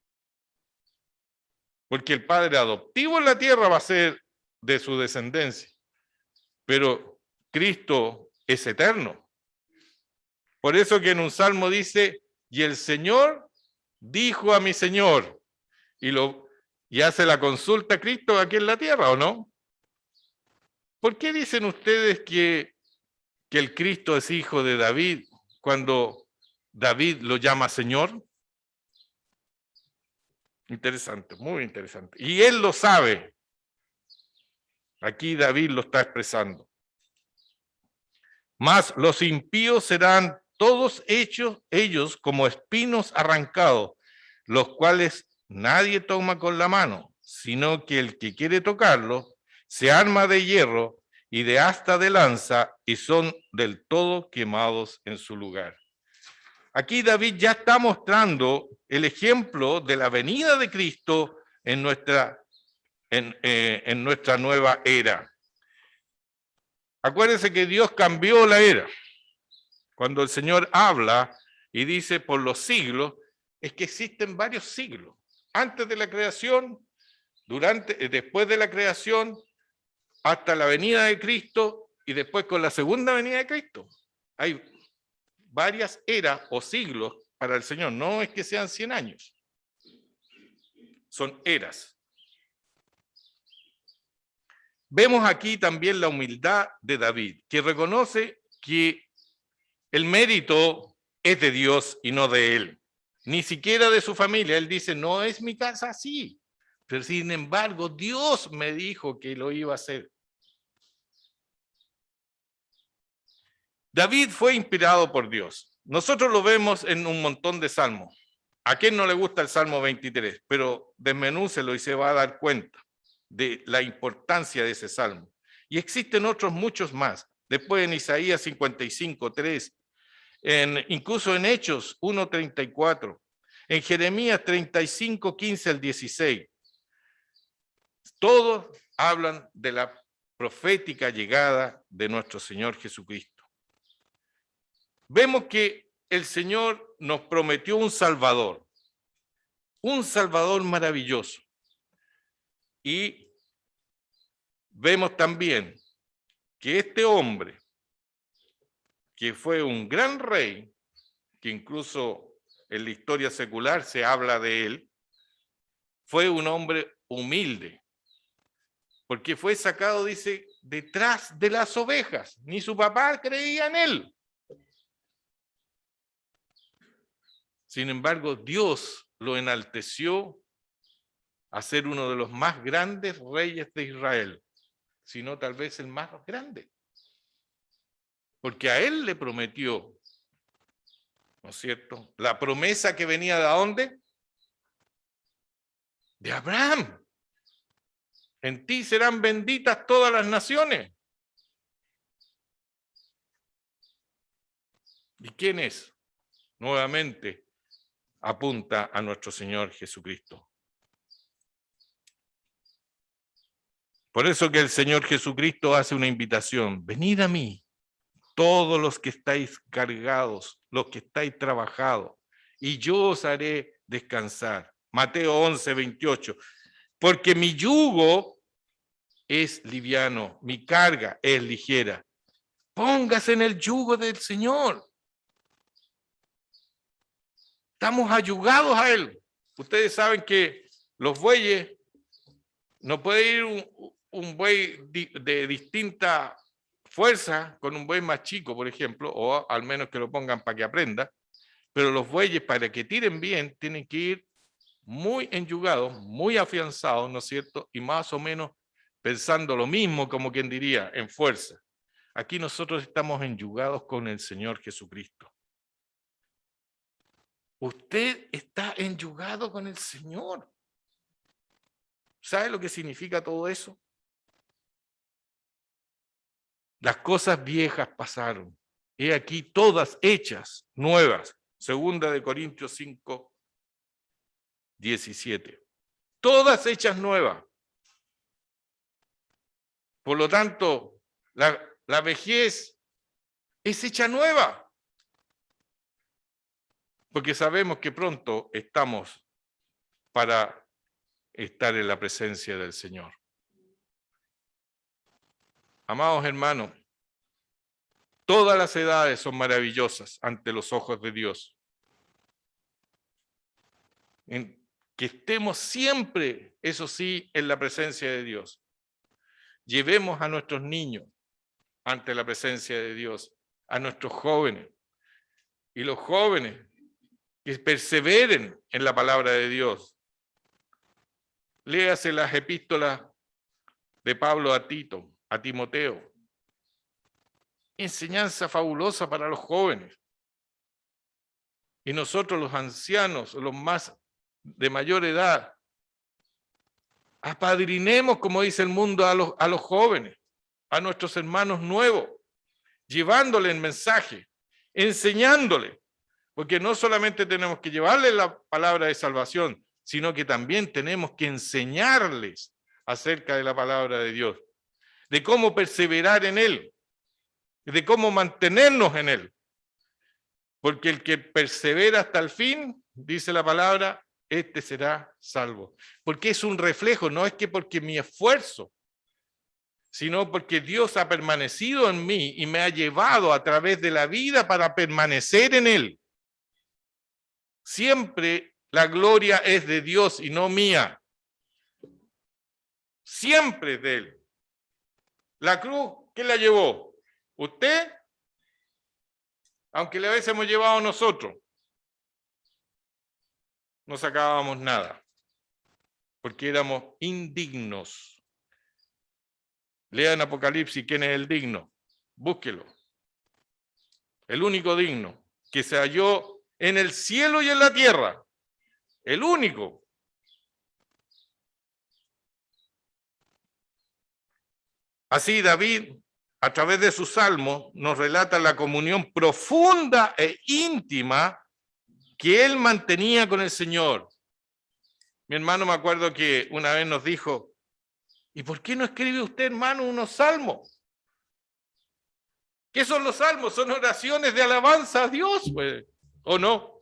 Porque el padre adoptivo en la tierra va a ser de su descendencia. Pero Cristo es eterno. Por eso que en un salmo dice, y el Señor dijo a mi Señor, y hace la consulta a Cristo aquí en la tierra, ¿o no? ¿Por qué dicen ustedes que el Cristo es hijo de David cuando David lo llama Señor? Interesante, muy interesante. Y él lo sabe. Aquí David lo está expresando. Mas los impíos serán todos hechos ellos como espinos arrancados, los cuales nadie toma con la mano, sino que el que quiere tocarlos se arma de hierro y de asta de lanza y son del todo quemados en su lugar. Aquí David ya está mostrando el ejemplo de la venida de Cristo en nuestra nueva era. Acuérdense que Dios cambió la era. Cuando el Señor habla y dice por los siglos, es que existen varios siglos. Antes de la creación, después de la creación, hasta la venida de Cristo y después con la segunda venida de Cristo. Hay varias eras o siglos para el Señor. No es que sean 100 años. Son eras. Vemos aquí también la humildad de David, que reconoce que el mérito es de Dios y no de él, ni siquiera de su familia. Él dice, no es mi casa así, pero sin embargo Dios me dijo que lo iba a hacer. David fue inspirado por Dios. Nosotros lo vemos en un montón de salmos. ¿A quién no le gusta el Salmo 23? Pero desmenúcelo y se va a dar cuenta de la importancia de ese salmo. Y existen otros muchos más. Después en Isaías 55:3, incluso en Hechos 1:34, en Jeremías 35:15 al 16. Todos hablan de la profética llegada de nuestro Señor Jesucristo. Vemos que el Señor nos prometió un Salvador maravilloso. Y vemos también que este hombre, que fue un gran rey, que incluso en la historia secular se habla de él, fue un hombre humilde, porque fue sacado, dice, detrás de las ovejas. Ni su papá creía en él. Sin embargo, Dios lo enalteció a ser uno de los más grandes reyes de Israel, sino tal vez el más grande. Porque a él le prometió, ¿no es cierto?, la promesa que venía de ¿dónde? De Abraham. En ti serán benditas todas las naciones. ¿Y quién es? Nuevamente apunta a nuestro Señor Jesucristo. Por eso que el Señor Jesucristo hace una invitación: venid a mí, todos los que estáis cargados, los que estáis trabajados, y yo os haré descansar. Mateo 11:28. Porque mi yugo es liviano, mi carga es ligera. Póngase en el yugo del Señor. Estamos ayugados a Él. Ustedes saben que los bueyes, no puede ir un buey de distinta fuerza con un buey más chico, por ejemplo, o al menos que lo pongan para que aprenda, pero los bueyes, para que tiren bien, tienen que ir muy enyugados, muy afianzados, ¿no es cierto? Y más o menos pensando lo mismo, como quien diría, en fuerza. Aquí nosotros estamos enyugados con el Señor Jesucristo. Usted está enyugado con el Señor. ¿Sabe lo que significa todo eso? Las cosas viejas pasaron. He aquí todas hechas nuevas. 2 Corintios 5:17. Todas hechas nuevas. Por lo tanto, la vejez es hecha nueva. Porque sabemos que pronto estamos para estar en la presencia del Señor. Amados hermanos, todas las edades son maravillosas ante los ojos de Dios. Que estemos siempre, eso sí, en la presencia de Dios. Llevemos a nuestros niños ante la presencia de Dios, a nuestros jóvenes. Y los jóvenes que perseveren en la palabra de Dios. Léase las epístolas de Pablo a Tito, a Timoteo. Enseñanza fabulosa para los jóvenes. Y nosotros los ancianos, los más de mayor edad, apadrinemos, como dice el mundo, a los jóvenes, a nuestros hermanos nuevos, llevándoles el mensaje, enseñándoles, porque no solamente tenemos que llevarles la palabra de salvación, sino que también tenemos que enseñarles acerca de la palabra de Dios, de cómo perseverar en Él, de cómo mantenernos en Él. Porque el que persevera hasta el fin, dice la palabra, este será salvo. Porque es un reflejo, no es que porque mi esfuerzo, sino porque Dios ha permanecido en mí y me ha llevado a través de la vida para permanecer en Él. Siempre la gloria es de Dios y no mía. Siempre es de Él. La cruz, ¿quién la llevó? ¿Usted? Aunque la hubiésemos llevado nosotros, no sacábamos nada, porque éramos indignos. Lean Apocalipsis, ¿quién es el digno? Búsquelo. El único digno, que se halló en el cielo y en la tierra. El único. Así David, a través de sus salmos, nos relata la comunión profunda e íntima que él mantenía con el Señor. Mi hermano me acuerdo que una vez nos dijo, ¿y por qué no escribe usted, hermano, unos salmos? ¿Qué son los salmos? Son oraciones de alabanza a Dios, pues, ¿o no?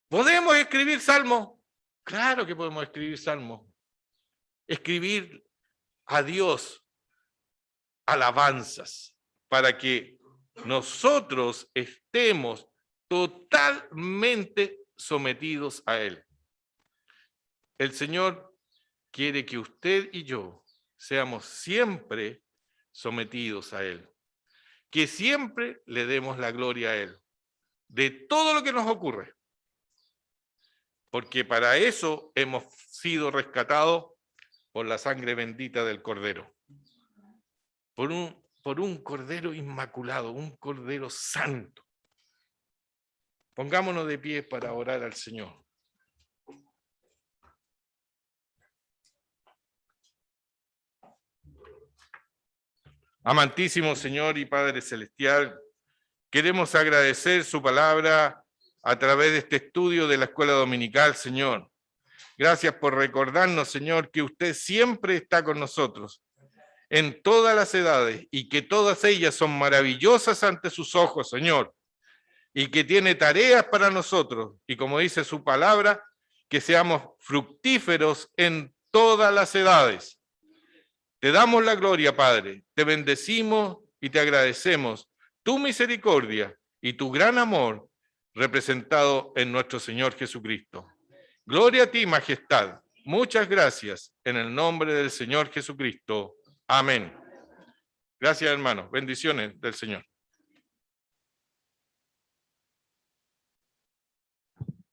¿Podemos escribir salmos? Claro que podemos escribir salmos. Escribir a Dios alabanzas para que nosotros estemos totalmente sometidos a Él. El Señor quiere que usted y yo seamos siempre sometidos a Él, que siempre le demos la gloria a Él, de todo lo que nos ocurre, porque para eso hemos sido rescatados por la sangre bendita del Cordero, por un Cordero inmaculado, un Cordero santo. Pongámonos de pie para orar al Señor. Amantísimo Señor y Padre Celestial, queremos agradecer su palabra a través de este estudio de la Escuela Dominical, Señor. Gracias por recordarnos, Señor, que usted siempre está con nosotros en todas las edades y que todas ellas son maravillosas ante sus ojos, Señor, y que tiene tareas para nosotros. Y como dice su palabra, que seamos fructíferos en todas las edades. Te damos la gloria, Padre, te bendecimos y te agradecemos tu misericordia y tu gran amor representado en nuestro Señor Jesucristo. Gloria a ti, majestad. Muchas gracias en el nombre del Señor Jesucristo. Amén. Gracias, hermanos. Bendiciones del Señor.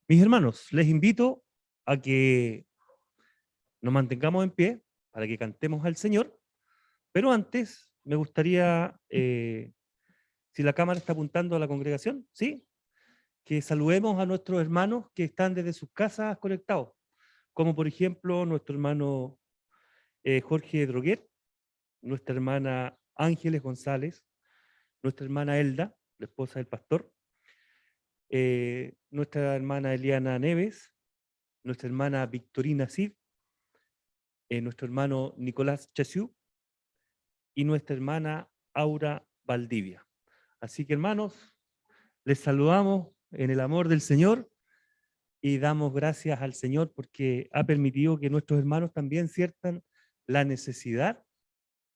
Mis hermanos, les invito a que nos mantengamos en pie para que cantemos al Señor, pero antes me gustaría, si la cámara está apuntando a la congregación, ¿sí? Que saludemos a nuestros hermanos que están desde sus casas conectados, como por ejemplo nuestro hermano Jorge Droguet, nuestra hermana Ángeles González, nuestra hermana Elda, la esposa del pastor, nuestra hermana Eliana Neves, nuestra hermana Victorina Cid, nuestro hermano Nicolás Chasiu y nuestra hermana Aura Valdivia. Así que hermanos, les saludamos en el amor del Señor y damos gracias al Señor porque ha permitido que nuestros hermanos también sientan la necesidad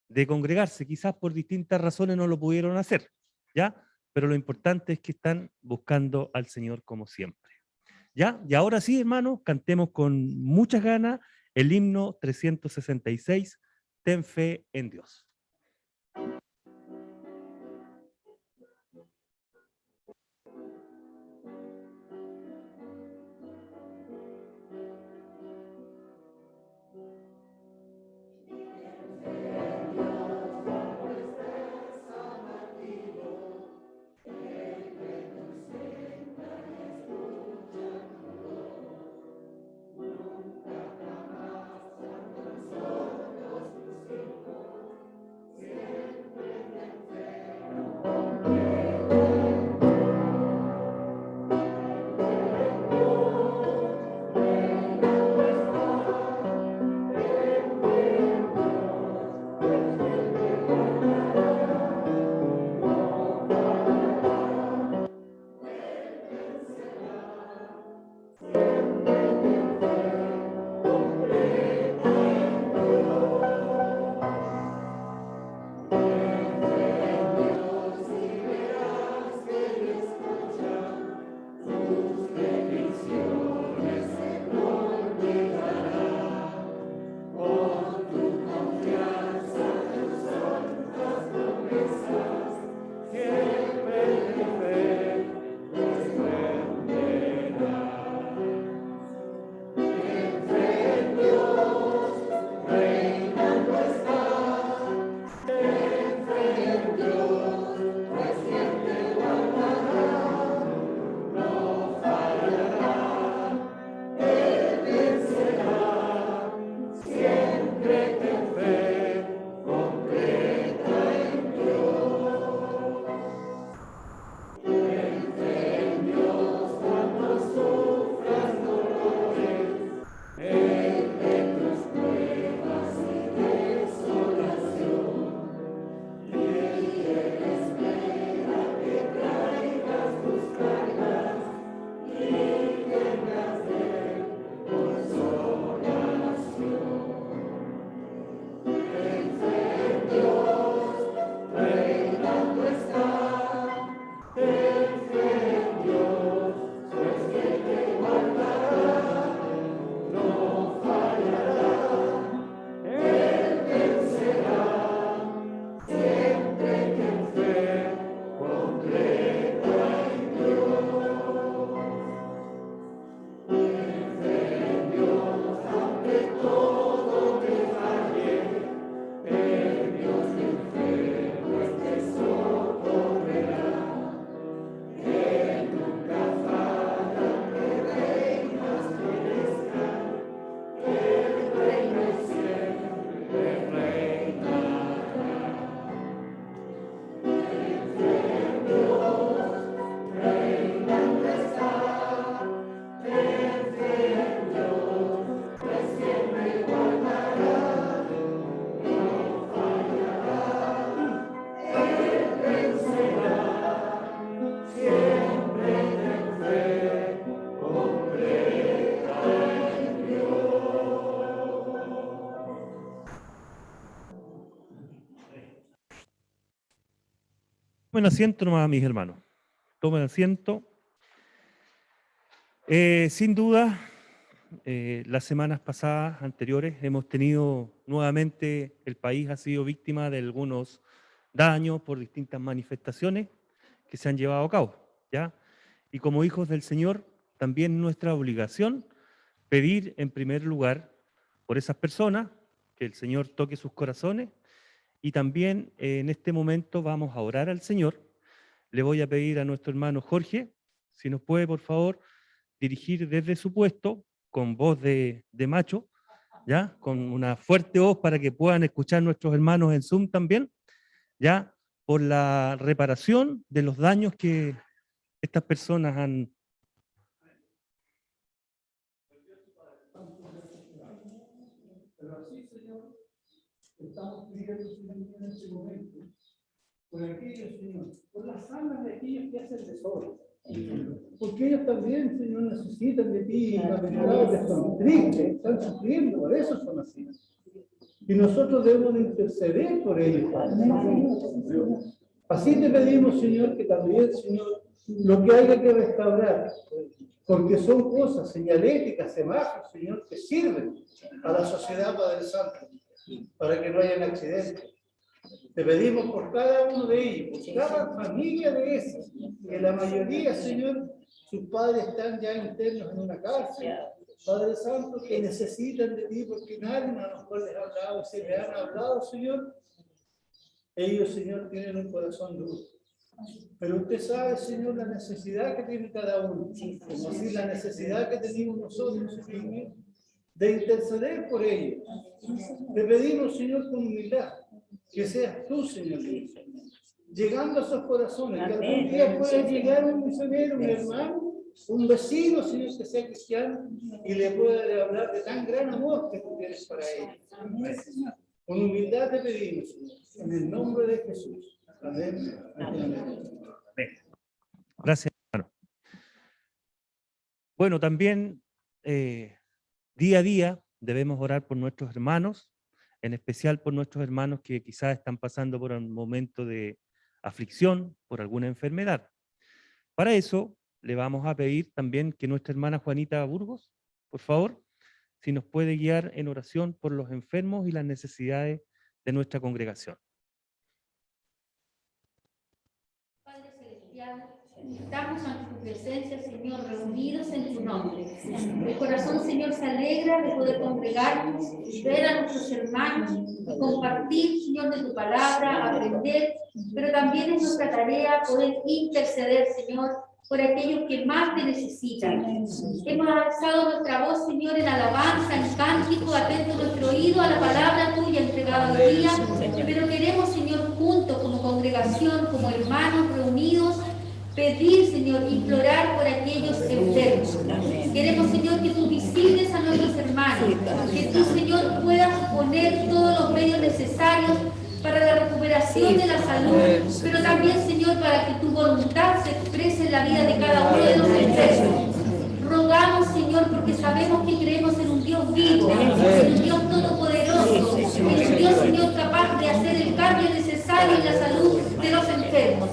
de congregarse. Quizás por distintas razones no lo pudieron hacer, ¿ya? Pero lo importante es que están buscando al Señor como siempre. ¿Ya? Y ahora sí, hermanos, cantemos con muchas ganas el himno 366, Ten fe en Dios. Siempre Tomen asiento nomás, mis hermanos. Tomen asiento. Sin duda, las semanas pasadas, anteriores, hemos tenido nuevamente, el país ha sido víctima de algunos daños por distintas manifestaciones que se han llevado a cabo, ¿ya? Y como hijos del Señor, también nuestra obligación pedir en primer lugar por esas personas, que el Señor toque sus corazones, y también en este momento vamos a orar al Señor. Le voy a pedir a nuestro hermano Jorge, si nos puede por favor dirigir desde su puesto, con voz de macho, ¿ya? Con una fuerte voz para que puedan escuchar nuestros hermanos en Zoom también, ¿ya? Por la reparación de los daños que estas personas han... Pero así, Señor, estamos pidiendo, Señor, en este momento, por aquellos, Señor, por las almas de aquellos que hacen desorden. Porque ellos también, Señor, necesitan de ti, lamentables, están tristes, están sufriendo, por eso son así. Y nosotros debemos de interceder por ellos, Padre. Así te pedimos, Señor, que también, Señor, lo que haya que restaurar, porque son cosas señaléticas, semáforos, Señor, que sirven a la sociedad, Padre Santo, para que no hayan accidentes. Te pedimos por cada uno de ellos, por cada familia de esas, que la mayoría, Señor, sus padres están ya internos en una cárcel. Padre Santo, que necesitan de ti, porque nadie a los cuales ha hablado, se le han hablado, Señor. Ellos, Señor, tienen un corazón duro. Pero usted sabe, Señor, la necesidad que tiene cada uno, como así la necesidad que tenemos nosotros, Señor, de interceder por ellos. Te pedimos, Señor, con humildad, que seas tú, Señor, llegando a esos corazones, que algún día pueda llegar un misionero, un hermano, un vecino, Señor, que sea cristiano, y le pueda hablar de tan gran amor que tú tienes para ellos. Con humildad te pedimos, Señor, en el nombre de Jesús. Amén. Amén. Gracias, hermano. Bueno, también día a día debemos orar por nuestros hermanos, en especial por nuestros hermanos que quizás están pasando por un momento de aflicción, por alguna enfermedad. Para eso, le vamos a pedir también que nuestra hermana Juanita Burgos, por favor, si nos puede guiar en oración por los enfermos y las necesidades de nuestra congregación. Padre Celestial, estamos ante tu presencia, Señor, reunidos en tu nombre. El corazón, Señor, se alegra de poder congregarnos, ver a nuestros hermanos, compartir, Señor, de tu palabra, aprender, pero también es nuestra tarea poder interceder, Señor, por aquellos que más te necesitan. Hemos alzado nuestra voz, Señor, en alabanza, en cántico, atento nuestro oído a la palabra tuya entregada hoy día, pero queremos, Señor, juntos como congregación, como hermanos reunidos, pedir, Señor, implorar por aquellos enfermos. Queremos, Señor, que tú visites a nuestros hermanos, que tú, Señor, puedas poner todos los medios necesarios para la recuperación de la salud, pero también, Señor, para que tu voluntad se exprese en la vida de cada uno de los enfermos. Rogamos, Señor, porque sabemos que creemos en un Dios vivo, en un Dios todopoderoso, en un Dios, Señor, capaz de hacer el cambio necesario en la salud de los enfermos.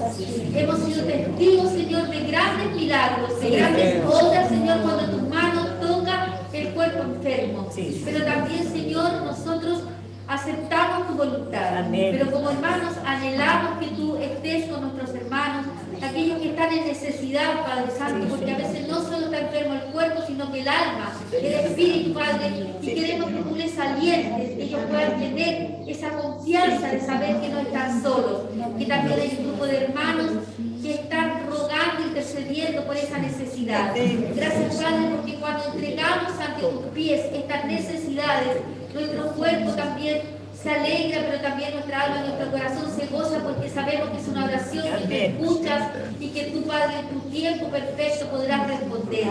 Hemos sido testigos, Señor, de grandes milagros, de grandes obras, Señor, cuando tu mano toca el cuerpo enfermo. Pero también, Señor, nosotros aceptamos tu voluntad. Amén. Pero como hermanos anhelamos que tú estés con nuestros hermanos, aquellos que están en necesidad, Padre Santo, porque a veces no solo está enfermo el cuerpo, sino que el alma, el espíritu, Padre, y queremos que tú les alientes, que ellos puedan tener esa confianza de saber que no están solos, que también hay un grupo de hermanos que están rogando, intercediendo por esa necesidad. Gracias, Padre, porque cuando entregamos ante tus pies estas necesidades, nuestro cuerpo también se alegra, pero también nuestra alma y nuestro corazón se goza porque sabemos que es una oración que te escuchas y que tu Padre en tu tiempo perfecto podrás responder.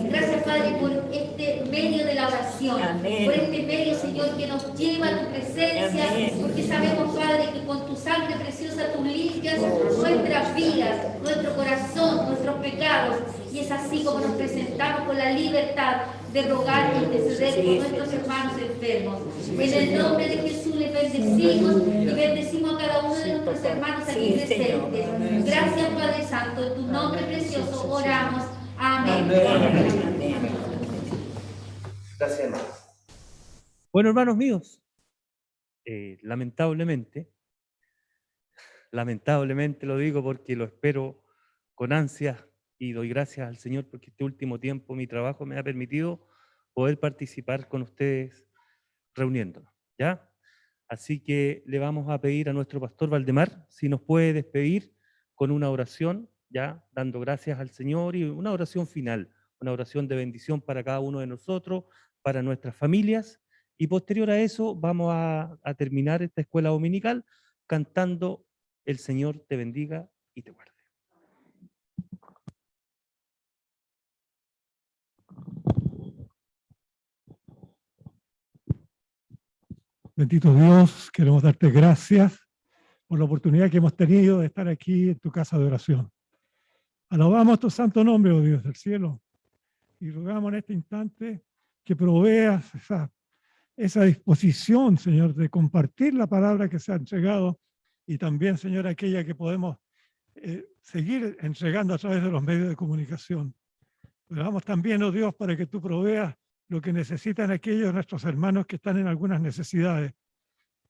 Gracias, Padre, por este medio de la oración, por este medio, Señor, que nos lleva a tu presencia, porque sabemos, Padre, que con tu sangre preciosa tú limpias nuestras vidas, nuestro corazón, nuestros pecados, y es así como nos presentamos con la libertad de rogar e interceder por nuestros hermanos enfermos. En el nombre de Jesús les bendecimos y bendecimos a cada uno de nuestros hermanos aquí presentes. Gracias, Padre Santo, en tu nombre precioso oramos. Amén. Gracias, hermano. Bueno, hermanos míos, lamentablemente lo digo porque lo espero con ansias y doy gracias al Señor porque este último tiempo mi trabajo me ha permitido poder participar con ustedes reuniéndonos, ¿ya? Así que le vamos a pedir a nuestro pastor Valdemar si nos puede despedir con una oración, ¿ya? Dando gracias al Señor y una oración final, una oración de bendición para cada uno de nosotros, para nuestras familias, y posterior a eso vamos a terminar esta escuela dominical cantando El Señor te bendiga y te guarde. Bendito Dios, queremos darte gracias por la oportunidad que hemos tenido de estar aquí en tu casa de oración. Alabamos tu santo nombre, oh Dios del cielo, y rogamos en este instante que proveas esa disposición, Señor, de compartir la palabra que se ha entregado y también, Señor, aquella que podemos seguir entregando a través de los medios de comunicación. Oramos también, oh Dios, para que tú proveas lo que necesitan aquellos de nuestros hermanos que están en algunas necesidades.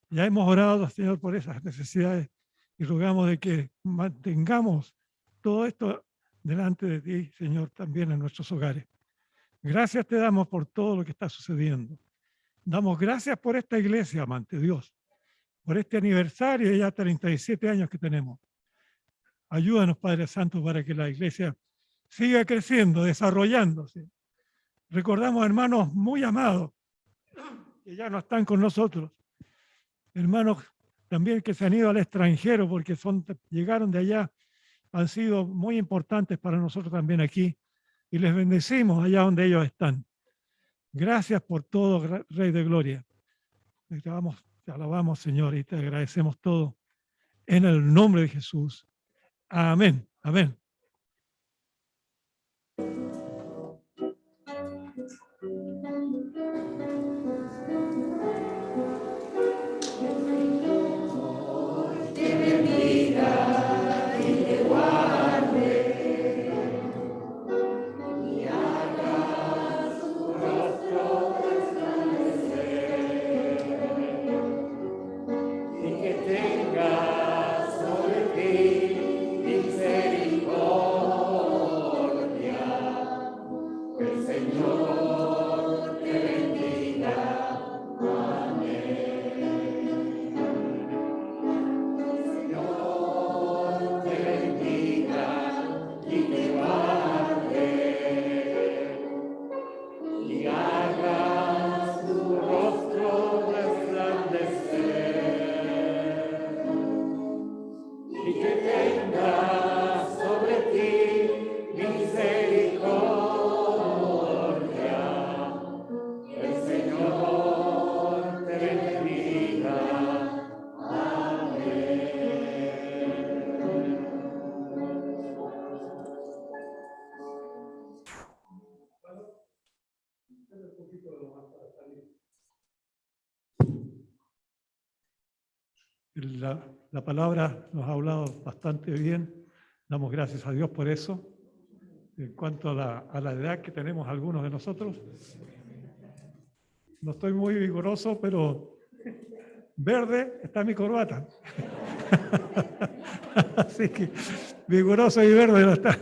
Ya hemos orado, Señor, por esas necesidades y rogamos de que mantengamos todo esto delante de ti, Señor, también en nuestros hogares. Gracias te damos por todo lo que está sucediendo. Damos gracias por esta iglesia, amante Dios, por este aniversario de ya 37 años que tenemos. Ayúdanos, Padre Santo, para que la iglesia siga creciendo, desarrollándose. Recordamos hermanos muy amados que ya no están con nosotros. Hermanos también que se han ido al extranjero porque llegaron de allá, han sido muy importantes para nosotros también aquí y les bendecimos allá donde ellos están. Gracias por todo, Rey de Gloria. Te alabamos, Señor, y te agradecemos todo en el nombre de Jesús. Amén. Amén. La palabra nos ha hablado bastante bien. Damos gracias a Dios por eso. En cuanto a la edad que tenemos algunos de nosotros, no estoy muy vigoroso, pero verde está mi corbata. Así que vigoroso y verde no está.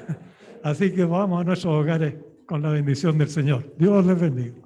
Así que vamos a nuestros hogares con la bendición del Señor. Dios les bendiga.